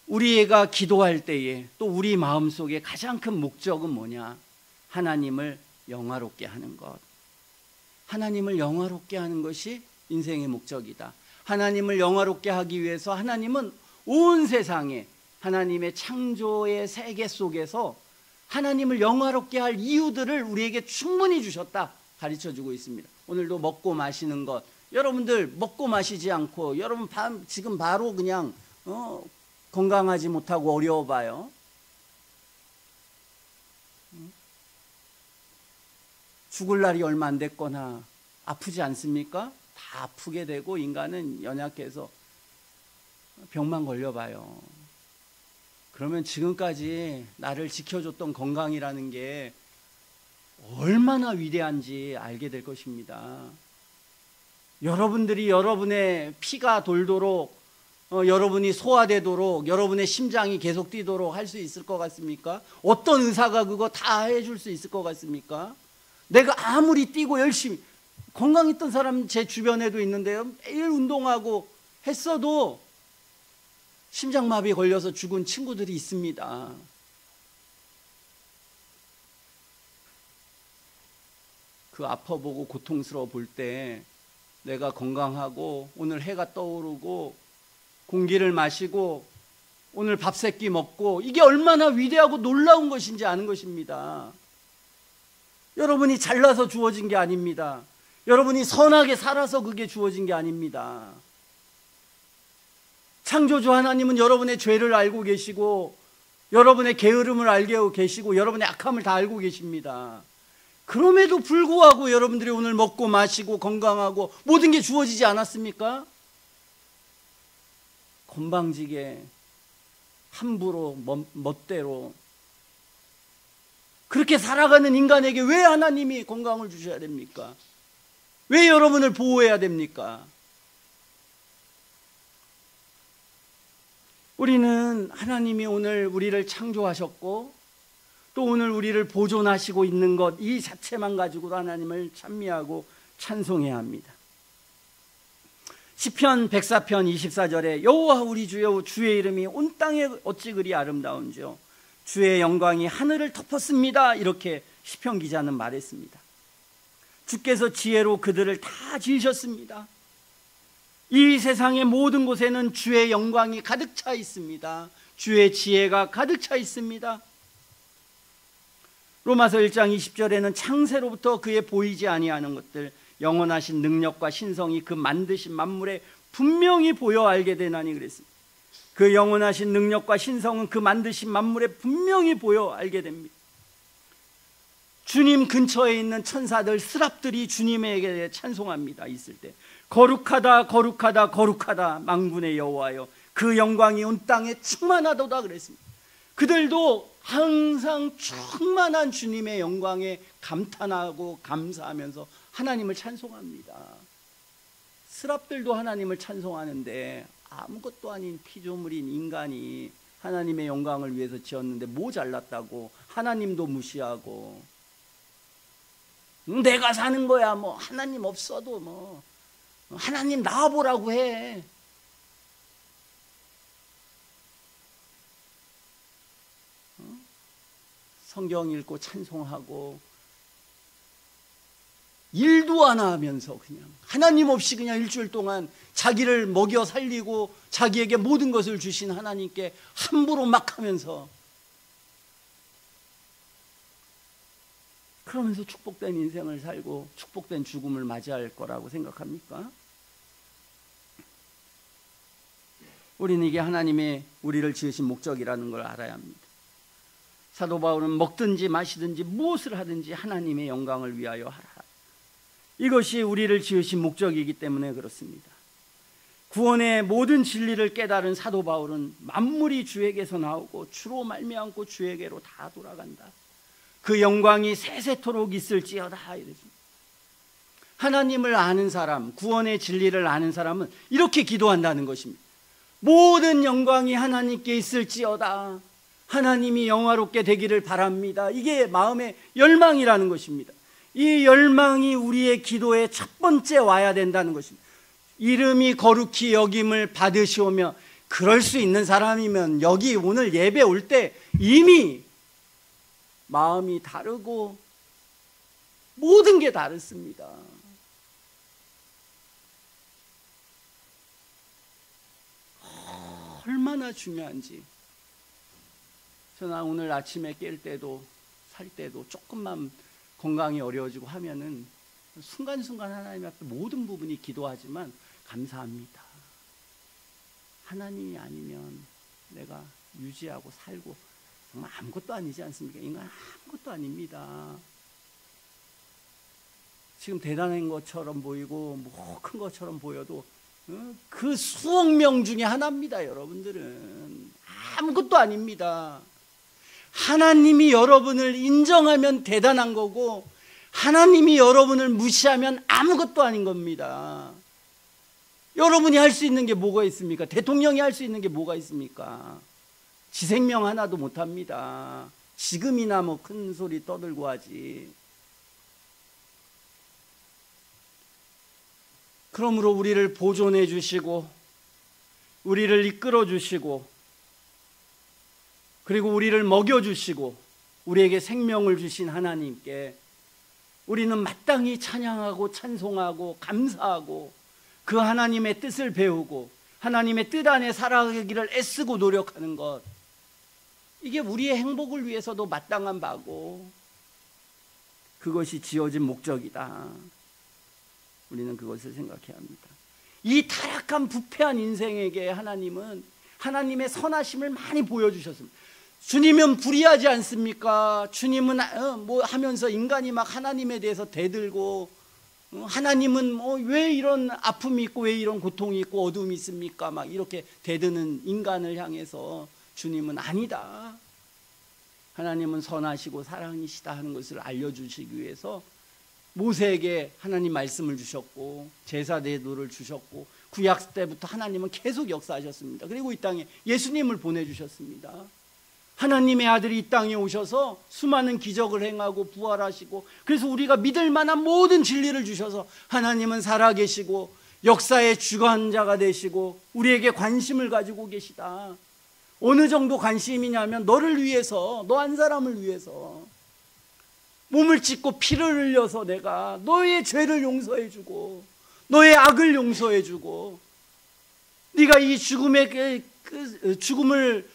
Speaker 1: 우리가 기도할 때에 또 우리 마음속에 가장 큰 목적은 뭐냐? 하나님을 영화롭게 하는 것. 하나님을 영화롭게 하는 것이 인생의 목적이다. 하나님을 영화롭게 하기 위해서 하나님은 온 세상에 하나님의 창조의 세계 속에서 하나님을 영화롭게 할 이유들을 우리에게 충분히 주셨다 가르쳐주고 있습니다. 오늘도 먹고 마시는 것, 여러분들 먹고 마시지 않고 여러분 지금 바로 그냥 건강하지 못하고 어려워봐요. 죽을 날이 얼마 안 됐거나 아프지 않습니까? 다 아프게 되고 인간은 연약해서 병만 걸려봐요. 그러면 지금까지 나를 지켜줬던 건강이라는 게 얼마나 위대한지 알게 될 것입니다. 여러분들이 여러분의 피가 돌도록 여러분이 소화되도록 여러분의 심장이 계속 뛰도록 할 수 있을 것 같습니까? 어떤 의사가 그거 다 해줄 수 있을 것 같습니까? 내가 아무리 뛰고 열심히 건강했던 사람 제 주변에도 있는데요. 매일 운동하고 했어도 심장마비 걸려서 죽은 친구들이 있습니다. 그 아파보고 고통스러워 볼 때 내가 건강하고 오늘 해가 떠오르고 공기를 마시고 오늘 밥 세 끼 먹고 이게 얼마나 위대하고 놀라운 것인지 아는 것입니다. 여러분이 잘나서 주어진 게 아닙니다. 여러분이 선하게 살아서 그게 주어진 게 아닙니다. 창조주 하나님은 여러분의 죄를 알고 계시고 여러분의 게으름을 알고 계시고 여러분의 악함을 다 알고 계십니다. 그럼에도 불구하고 여러분들이 오늘 먹고 마시고 건강하고 모든 게 주어지지 않았습니까? 건방지게 함부로 멋대로 그렇게 살아가는 인간에게 왜 하나님이 건강을 주셔야 됩니까? 왜 여러분을 보호해야 됩니까? 우리는 하나님이 오늘 우리를 창조하셨고 또 오늘 우리를 보존하시고 있는 것 이 자체만 가지고도 하나님을 찬미하고 찬송해야 합니다. 시편 104편 24절에 여호와 우리 주여 주의 이름이 온 땅에 어찌 그리 아름다운지요 주의 영광이 하늘을 덮었습니다. 이렇게 시편 기자는 말했습니다. 주께서 지혜로 그들을 다 지으셨습니다. 이 세상의 모든 곳에는 주의 영광이 가득 차 있습니다. 주의 지혜가 가득 차 있습니다. 로마서 1장 20절에는 창세로부터 그의 보이지 아니하는 것들 영원하신 능력과 신성이 그 만드신 만물에 분명히 보여 알게 되나니 그랬습니다. 그 영원하신 능력과 신성은 그 만드신 만물에 분명히 보여 알게 됩니다. 주님 근처에 있는 천사들, 스랍들이 주님에게 찬송합니다. 있을 때 거룩하다 거룩하다 거룩하다 만군의 여호와여, 그 영광이 온 땅에 충만하도다 그랬습니다. 그들도 항상 충만한 주님의 영광에 감탄하고 감사하면서 하나님을 찬송합니다. 스랍들도 하나님을 찬송하는데 아무것도 아닌 피조물인 인간이 하나님의 영광을 위해서 지었는데 뭐 잘났다고 하나님도 무시하고, 내가 사는 거야 뭐 하나님 없어도 뭐 하나님 나와보라고 해. 성경 읽고 찬송하고 일도 안 하면서 그냥 하나님 없이 그냥 일주일 동안 자기를 먹여 살리고 자기에게 모든 것을 주신 하나님께 함부로 막 하면서, 그러면서 축복된 인생을 살고 축복된 죽음을 맞이할 거라고 생각합니까? 우리는 이게 하나님의 우리를 지으신 목적이라는 걸 알아야 합니다. 사도 바울은 먹든지 마시든지 무엇을 하든지 하나님의 영광을 위하여 하라. 이것이 우리를 지으신 목적이기 때문에 그렇습니다. 구원의 모든 진리를 깨달은 사도 바울은 만물이 주에게서 나오고 주로 말미암고 주에게로 다 돌아간다. 그 영광이 세세토록 있을지어다 이랬습니다. 하나님을 아는 사람, 구원의 진리를 아는 사람은 이렇게 기도한다는 것입니다. 모든 영광이 하나님께 있을지어다. 하나님이 영화롭게 되기를 바랍니다. 이게 마음의 열망이라는 것입니다. 이 열망이 우리의 기도의 첫 번째 와야 된다는 것입니다. 이름이 거룩히 여김을 받으시오며, 그럴 수 있는 사람이면 여기 오늘 예배 올 때 이미 마음이 다르고 모든 게 다릅니다. 얼마나 중요한지. 저는 오늘 아침에 깰 때도 살 때도 조금만 건강이 어려워지고 하면은 순간순간 하나님 앞에 모든 부분이 기도하지만 감사합니다. 하나님이 아니면 내가 유지하고 살고 정말 아무것도 아니지 않습니까? 인간 아무것도 아닙니다. 지금 대단한 것처럼 보이고 뭐 큰 것처럼 보여도 그 수억 명 중에 하나입니다. 여러분들은 아무것도 아닙니다. 하나님이 여러분을 인정하면 대단한 거고, 하나님이 여러분을 무시하면 아무것도 아닌 겁니다. 여러분이 할 수 있는 게 뭐가 있습니까? 대통령이 할 수 있는 게 뭐가 있습니까? 지 생명 하나도 못합니다. 지금이나 뭐 큰 소리 떠들고 하지. 그러므로 우리를 보존해 주시고 우리를 이끌어 주시고 그리고 우리를 먹여주시고 우리에게 생명을 주신 하나님께 우리는 마땅히 찬양하고 찬송하고 감사하고 그 하나님의 뜻을 배우고 하나님의 뜻 안에 살아가기를 애쓰고 노력하는 것, 이게 우리의 행복을 위해서도 마땅한 바고 그것이 지어진 목적이다. 우리는 그것을 생각해야 합니다. 이 타락한 부패한 인생에게 하나님은 하나님의 선하심을 많이 보여주셨습니다. 주님은 불의하지 않습니까? 주님은 뭐 하면서 인간이 막 하나님에 대해서 대들고, 하나님은 왜 이런 아픔이 있고 왜 이런 고통이 있고 어둠이 있습니까? 막 이렇게 대드는 인간을 향해서 주님은 아니다. 하나님은 선하시고 사랑이시다 하는 것을 알려주시기 위해서 모세에게 하나님 말씀을 주셨고 제사 제도를 주셨고 구약 때부터 하나님은 계속 역사하셨습니다. 그리고 이 땅에 예수님을 보내주셨습니다. 하나님의 아들이 이 땅에 오셔서 수많은 기적을 행하고 부활하시고, 그래서 우리가 믿을 만한 모든 진리를 주셔서 하나님은 살아계시고 역사의 주관자가 되시고 우리에게 관심을 가지고 계시다. 어느 정도 관심이냐면 너를 위해서, 너 한 사람을 위해서 몸을 찢고 피를 흘려서 내가 너의 죄를 용서해주고 너의 악을 용서해주고 네가 이 죽음의 죽음을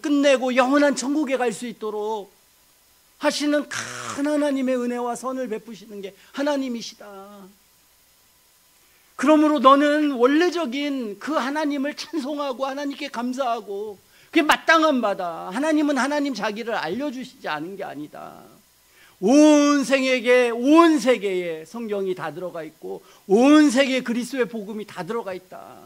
Speaker 1: 끝내고 영원한 천국에 갈 수 있도록 하시는 큰 하나님의 은혜와 선을 베푸시는 게 하나님이시다. 그러므로 너는 원래적인 그 하나님을 찬송하고 하나님께 감사하고 그게 마땅한 바다. 하나님은 하나님 자기를 알려주시지 않은 게 아니다. 온 생에게, 온 세계에 성경이 다 들어가 있고 온 세계에 그리스도의 복음이 다 들어가 있다.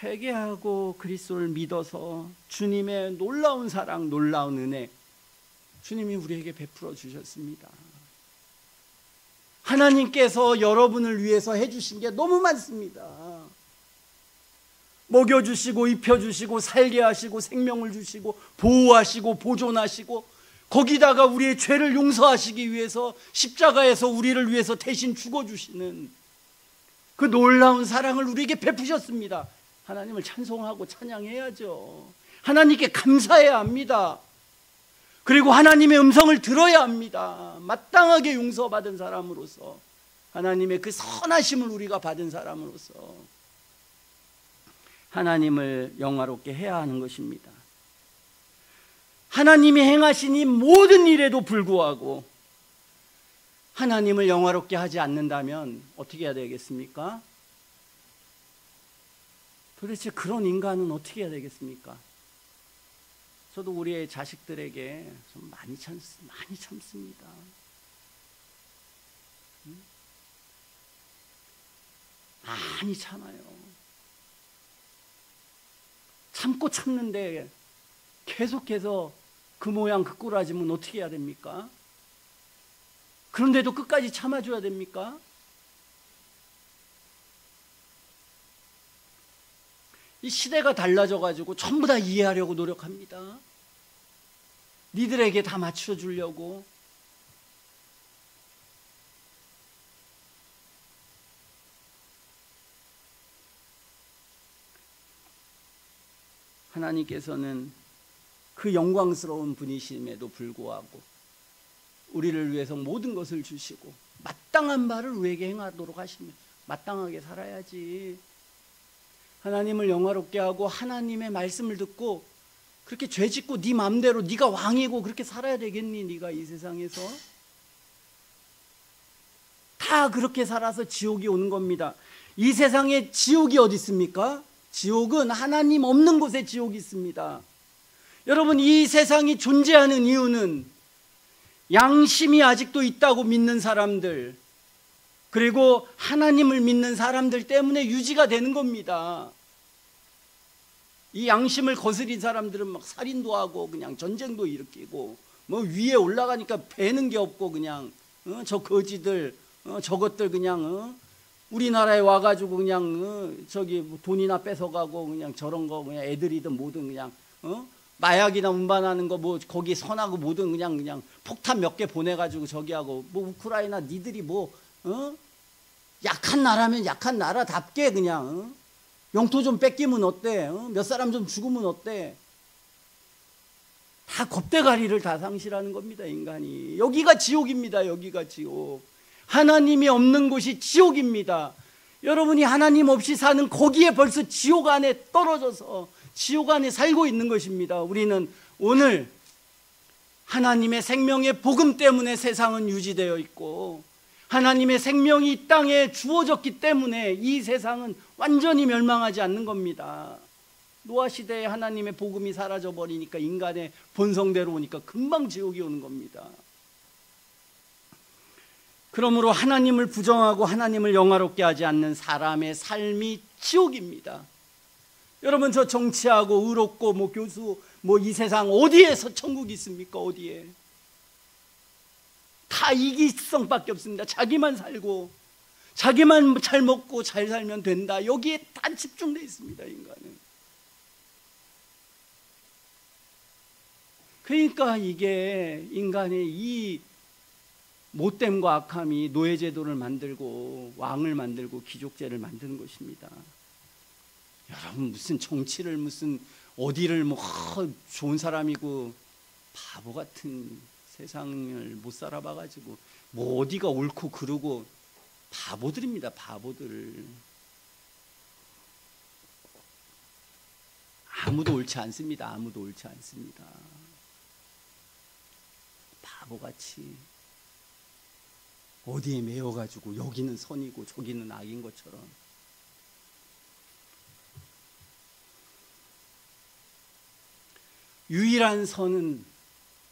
Speaker 1: 회개하고 그리스도를 믿어서 주님의 놀라운 사랑, 놀라운 은혜 주님이 우리에게 베풀어 주셨습니다. 하나님께서 여러분을 위해서 해주신 게 너무 많습니다. 먹여주시고 입혀주시고 살게 하시고 생명을 주시고 보호하시고 보존하시고 거기다가 우리의 죄를 용서하시기 위해서 십자가에서 우리를 위해서 대신 죽어주시는 그 놀라운 사랑을 우리에게 베푸셨습니다. 하나님을 찬송하고 찬양해야죠. 하나님께 감사해야 합니다. 그리고 하나님의 음성을 들어야 합니다. 마땅하게 용서받은 사람으로서, 하나님의 그 선하심을 우리가 받은 사람으로서 하나님을 영화롭게 해야 하는 것입니다. 하나님이 행하신 이 모든 일에도 불구하고 하나님을 영화롭게 하지 않는다면 어떻게 해야 되겠습니까? 도대체 그런 인간은 어떻게 해야 되겠습니까? 저도 우리의 자식들에게 좀 많이 참습니다. 많이 참아요. 참고 참는데 계속해서 그 모양 그 꼴하지면 어떻게 해야 됩니까? 그런데도 끝까지 참아줘야 됩니까? 이 시대가 달라져가지고 전부 다 이해하려고 노력합니다. 니들에게 다 맞춰주려고. 하나님께서는 그 영광스러운 분이심에도 불구하고 우리를 위해서 모든 것을 주시고 마땅한 바를 우리에게 행하도록 하시면 마땅하게 살아야지. 하나님을 영화롭게 하고 하나님의 말씀을 듣고 그렇게 죄짓고 네 마음대로 네가 왕이고 그렇게 살아야 되겠니? 네가 이 세상에서 다 그렇게 살아서 지옥이 오는 겁니다. 이 세상에 지옥이 어디 있습니까? 지옥은 하나님 없는 곳에 지옥이 있습니다. 여러분, 이 세상이 존재하는 이유는 양심이 아직도 있다고 믿는 사람들, 그리고 하나님을 믿는 사람들 때문에 유지가 되는 겁니다. 이 양심을 거스린 사람들은 막 살인도 하고 그냥 전쟁도 일으키고 뭐 위에 올라가니까 배는 게 없고 그냥 저 거지들 저것들 그냥 우리나라에 와가지고 그냥 저기 뭐 돈이나 뺏어가고 그냥 저런 거 그냥 애들이든 뭐든 그냥 마약이나 운반하는 거 뭐 거기 선하고 뭐든 그냥 폭탄 몇 개 보내가지고 저기 하고 뭐 우크라이나 니들이 뭐 약한 나라면 약한 나라답게 그냥 영토 좀 뺏기면 어때? 몇 사람 좀 죽으면 어때? 다 겁대가리를 다 상실하는 겁니다, 인간이. 여기가 지옥입니다. 여기가 지옥. 하나님이 없는 곳이 지옥입니다. 여러분이 하나님 없이 사는 거기에 벌써 지옥 안에 떨어져서 지옥 안에 살고 있는 것입니다. 우리는 오늘 하나님의 생명의 복음 때문에 세상은 유지되어 있고 하나님의 생명이 이 땅에 주어졌기 때문에 이 세상은 완전히 멸망하지 않는 겁니다. 노아 시대에 하나님의 복음이 사라져 버리니까 인간의 본성대로 오니까 금방 지옥이 오는 겁니다. 그러므로 하나님을 부정하고 하나님을 영화롭게 하지 않는 사람의 삶이 지옥입니다. 여러분, 저 정치하고 의롭고 뭐 교수 뭐 이 세상 어디에서 천국이 있습니까? 어디에? 다 이기성밖에 없습니다. 자기만 살고 자기만 잘 먹고 잘 살면 된다. 여기에 다 집중되어 있습니다, 인간은. 그러니까 이게 인간의 이 못됨과 악함이 노예제도를 만들고 왕을 만들고 귀족제를 만드는 것입니다. 여러분, 무슨 정치를 무슨 어디를 뭐 좋은 사람이고 바보 같은 세상을 못 살아봐가지고 뭐 어디가 옳고 그르고 바보들입니다. 바보들. 아무도 옳지 않습니다. 아무도 옳지 않습니다. 바보같이. 어디에 매여가지고 여기는 선이고 저기는 악인 것처럼. 유일한 선은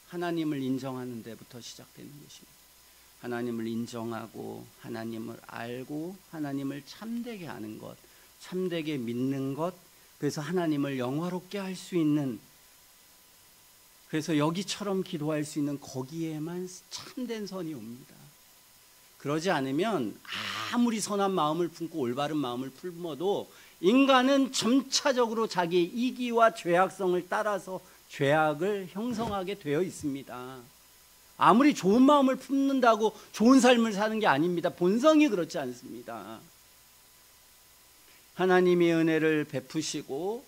Speaker 1: 하나님을 인정하는 데부터 시작되는 것입니다. 하나님을 인정하고 하나님을 알고 하나님을 참되게 하는 것, 참되게 믿는 것, 그래서 하나님을 영화롭게 할 수 있는, 그래서 여기처럼 기도할 수 있는 거기에만 참된 선이 옵니다. 그러지 않으면 아무리 선한 마음을 품고 올바른 마음을 품어도 인간은 점차적으로 자기의 이기와 죄악성을 따라서 죄악을 형성하게 되어 있습니다. 아무리 좋은 마음을 품는다고 좋은 삶을 사는 게 아닙니다. 본성이 그렇지 않습니다. 하나님의 은혜를 베푸시고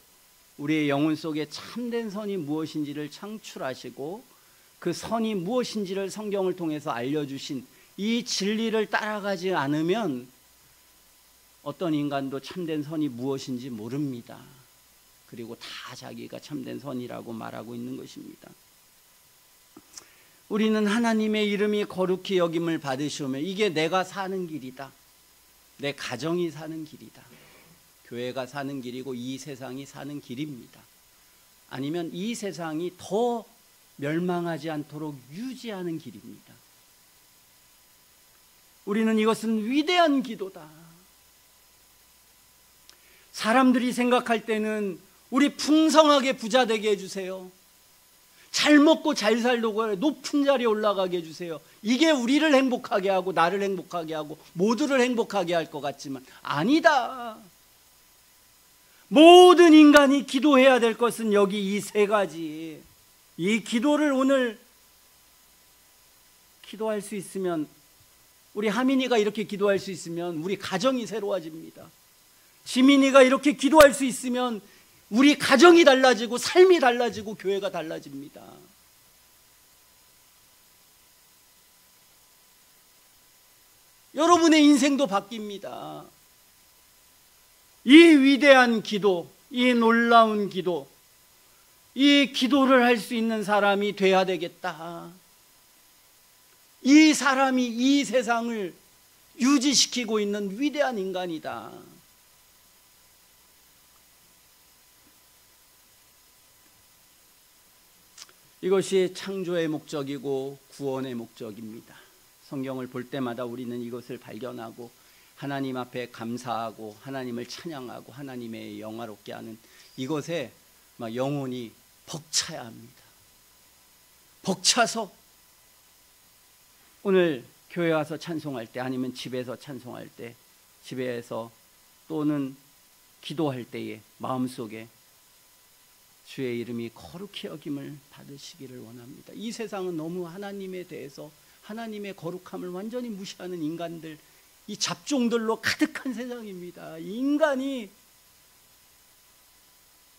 Speaker 1: 우리의 영혼 속에 참된 선이 무엇인지를 창출하시고 그 선이 무엇인지를 성경을 통해서 알려주신 이 진리를 따라가지 않으면 어떤 인간도 참된 선이 무엇인지 모릅니다. 그리고 다 자기가 참된 선이라고 말하고 있는 것입니다. 우리는 하나님의 이름이 거룩히 여김을 받으시오며 이게 내가 사는 길이다. 내 가정이 사는 길이다. 교회가 사는 길이고 이 세상이 사는 길입니다. 아니면 이 세상이 더 멸망하지 않도록 유지하는 길입니다. 우리는 이것은 위대한 기도다. 사람들이 생각할 때는 우리 풍성하게 부자 되게 해주세요. 잘 먹고 잘 살고 높은 자리에 올라가게 해주세요. 이게 우리를 행복하게 하고 나를 행복하게 하고 모두를 행복하게 할 것 같지만 아니다. 모든 인간이 기도해야 될 것은 여기 이 세 가지. 이 기도를 오늘 기도할 수 있으면, 우리 하민이가 이렇게 기도할 수 있으면 우리 가정이 새로워집니다. 지민이가 이렇게 기도할 수 있으면 우리 가정이 달라지고 삶이 달라지고 교회가 달라집니다. 여러분의 인생도 바뀝니다. 이 위대한 기도, 이 놀라운 기도, 이 기도를 할 수 있는 사람이 돼야 되겠다. 이 사람이 이 세상을 유지시키고 있는 위대한 인간이다. 이것이 창조의 목적이고 구원의 목적입니다. 성경을 볼 때마다 우리는 이것을 발견하고 하나님 앞에 감사하고 하나님을 찬양하고 하나님의 영화롭게 하는 이것에 막 영혼이 벅차야 합니다. 벅차서 오늘 교회 와서 찬송할 때 아니면 집에서 찬송할 때, 집에서 또는 기도할 때에 마음속에 주의 이름이 거룩히 여김을 받으시기를 원합니다. 이 세상은 너무 하나님에 대해서 하나님의 거룩함을 완전히 무시하는 인간들, 이 잡종들로 가득한 세상입니다. 이 인간이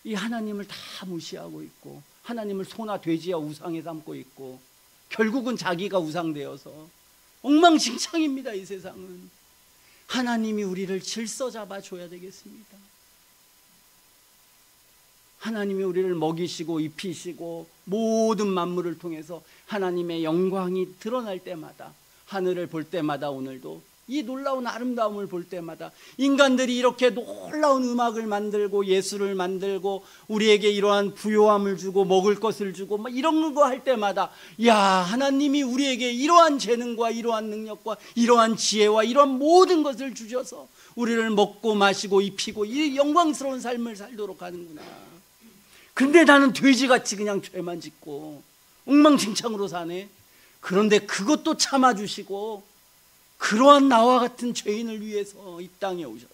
Speaker 1: 이 하나님을 다 무시하고 있고 하나님을 소나 돼지와 우상에 삼고 있고 결국은 자기가 우상되어서 엉망진창입니다. 이 세상은. 하나님이 우리를 질서 잡아줘야 되겠습니다. 하나님이 우리를 먹이시고 입히시고 모든 만물을 통해서 하나님의 영광이 드러날 때마다, 하늘을 볼 때마다, 오늘도 이 놀라운 아름다움을 볼 때마다 인간들이 이렇게 놀라운 음악을 만들고 예술을 만들고 우리에게 이러한 부요함을 주고 먹을 것을 주고 막 이런 거 할 때마다, 야, 하나님이 우리에게 이러한 재능과 이러한 능력과 이러한 지혜와 이러한 모든 것을 주셔서 우리를 먹고 마시고 입히고 이 영광스러운 삶을 살도록 하는구나. 근데 나는 돼지같이 그냥 죄만 짓고 엉망진창으로 사네. 그런데 그것도 참아주시고 그러한 나와 같은 죄인을 위해서 이 땅에 오셔서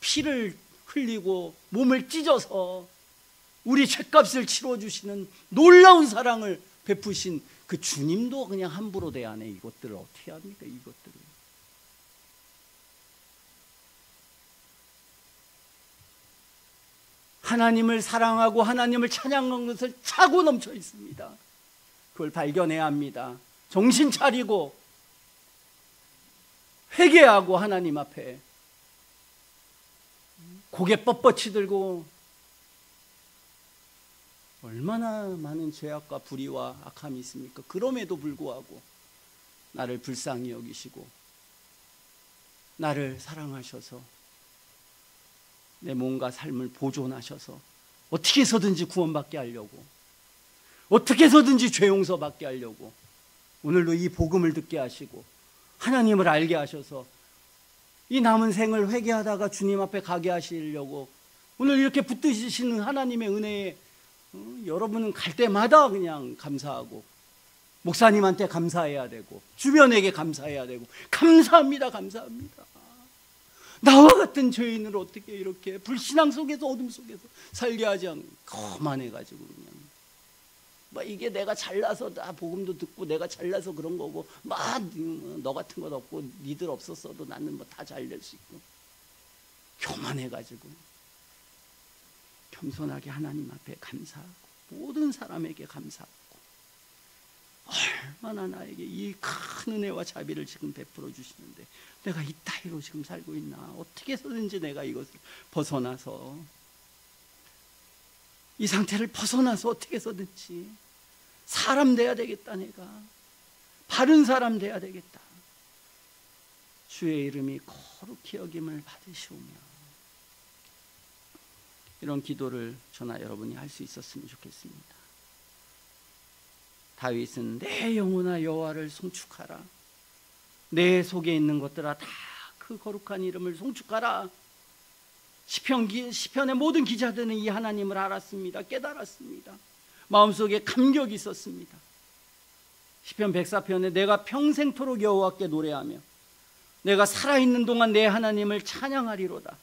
Speaker 1: 피를 흘리고 몸을 찢어서 우리 죄값을 치러주시는 놀라운 사랑을 베푸신 그 주님도 그냥 함부로 대하네. 이것들을 어떻게 합니까? 이것들을. 하나님을 사랑하고 하나님을 찬양하는 것을 차고 넘쳐 있습니다. 그걸 발견해야 합니다. 정신 차리고 회개하고 하나님 앞에 고개 뻣뻣이 들고, 얼마나 많은 죄악과 불의와 악함이 있습니까? 그럼에도 불구하고 나를 불쌍히 여기시고 나를 사랑하셔서 내 몸과 삶을 보존하셔서 어떻게 해서든지 구원받게 하려고, 어떻게 해서든지 죄 용서받게 하려고 오늘도 이 복음을 듣게 하시고 하나님을 알게 하셔서 이 남은 생을 회개하다가 주님 앞에 가게 하시려고 오늘 이렇게 붙드시는 하나님의 은혜에 여러분은 갈 때마다 그냥 감사하고 목사님한테 감사해야 되고 주변에게 감사해야 되고, 감사합니다, 감사합니다. 나와 같은 죄인을 어떻게 이렇게 불신앙 속에서 어둠 속에서 살게 하지 않고 거만해가지고 그냥 막 이게 내가 잘나서 나 복음도 듣고 내가 잘나서 그런 거고 막 너 같은 것 없고 니들 없었어도 나는 뭐 다 잘 될 수 있고 교만해가지고 겸손하게 하나님 앞에 감사하고 모든 사람에게 감사하고 얼마나 나에게 이 큰 은혜와 자비를 지금 베풀어 주시는데 내가 이 따위로 지금 살고 있나, 어떻게 해서든지 내가 이것을 벗어나서 이 상태를 벗어나서 어떻게 해서든지 사람 돼야 되겠다, 내가 바른 사람 돼야 되겠다. 주의 이름이 거룩히 여김을 받으시오며, 이런 기도를 저나 여러분이 할 수 있었으면 좋겠습니다. 다윗은 내 영혼아 여호와를 송축하라, 내 속에 있는 것들아 다 그 거룩한 이름을 송축하라. 시편의 모든 기자들은 이 하나님을 알았습니다. 깨달았습니다. 마음속에 감격이 있었습니다. 시편 104편에 내가 평생토록 여호와께 노래하며 내가 살아있는 동안 내 하나님을 찬양하리로다.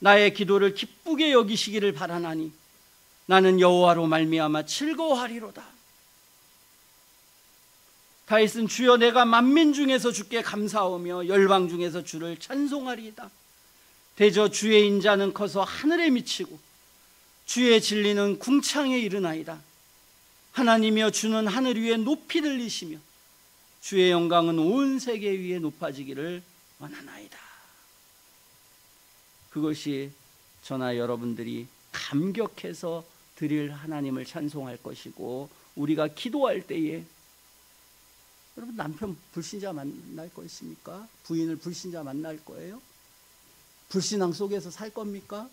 Speaker 1: 나의 기도를 기쁘게 여기시기를 바라나니 나는 여호와로 말미암아 즐거워하리로다. 다윗은 주여 내가 만민 중에서 주께 감사하며 열방 중에서 주를 찬송하리이다. 대저 주의 인자는 커서 하늘에 미치고 주의 진리는 궁창에 이르나이다. 하나님이여 주는 하늘 위에 높이 들리시며 주의 영광은 온 세계 위에 높아지기를 원하나이다. 그것이 저나 여러분들이 감격해서 드릴 하나님을 찬송할 것이고, 우리가 기도할 때에 여러분 남편 불신자 만날 거 있습니까? 부인을 불신자 만날 거예요? 불신앙 속에서 살 겁니까?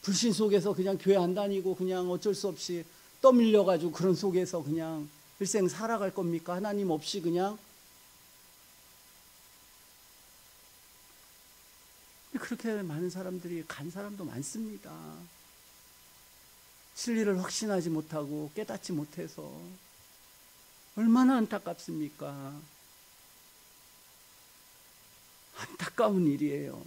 Speaker 1: 불신 속에서 그냥 교회 안 다니고 그냥 어쩔 수 없이 떠밀려가지고 그런 속에서 그냥 일생 살아갈 겁니까? 하나님 없이 그냥? 그렇게 많은 사람들이 간 사람도 많습니다. 진리를 확신하지 못하고 깨닫지 못해서 얼마나 안타깝습니까? 안타까운 일이에요.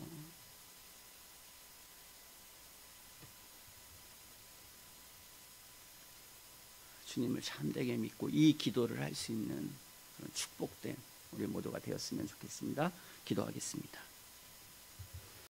Speaker 1: 주님을 참되게 믿고 이 기도를 할 수 있는 그런 축복된 우리 모두가 되었으면 좋겠습니다. 기도하겠습니다.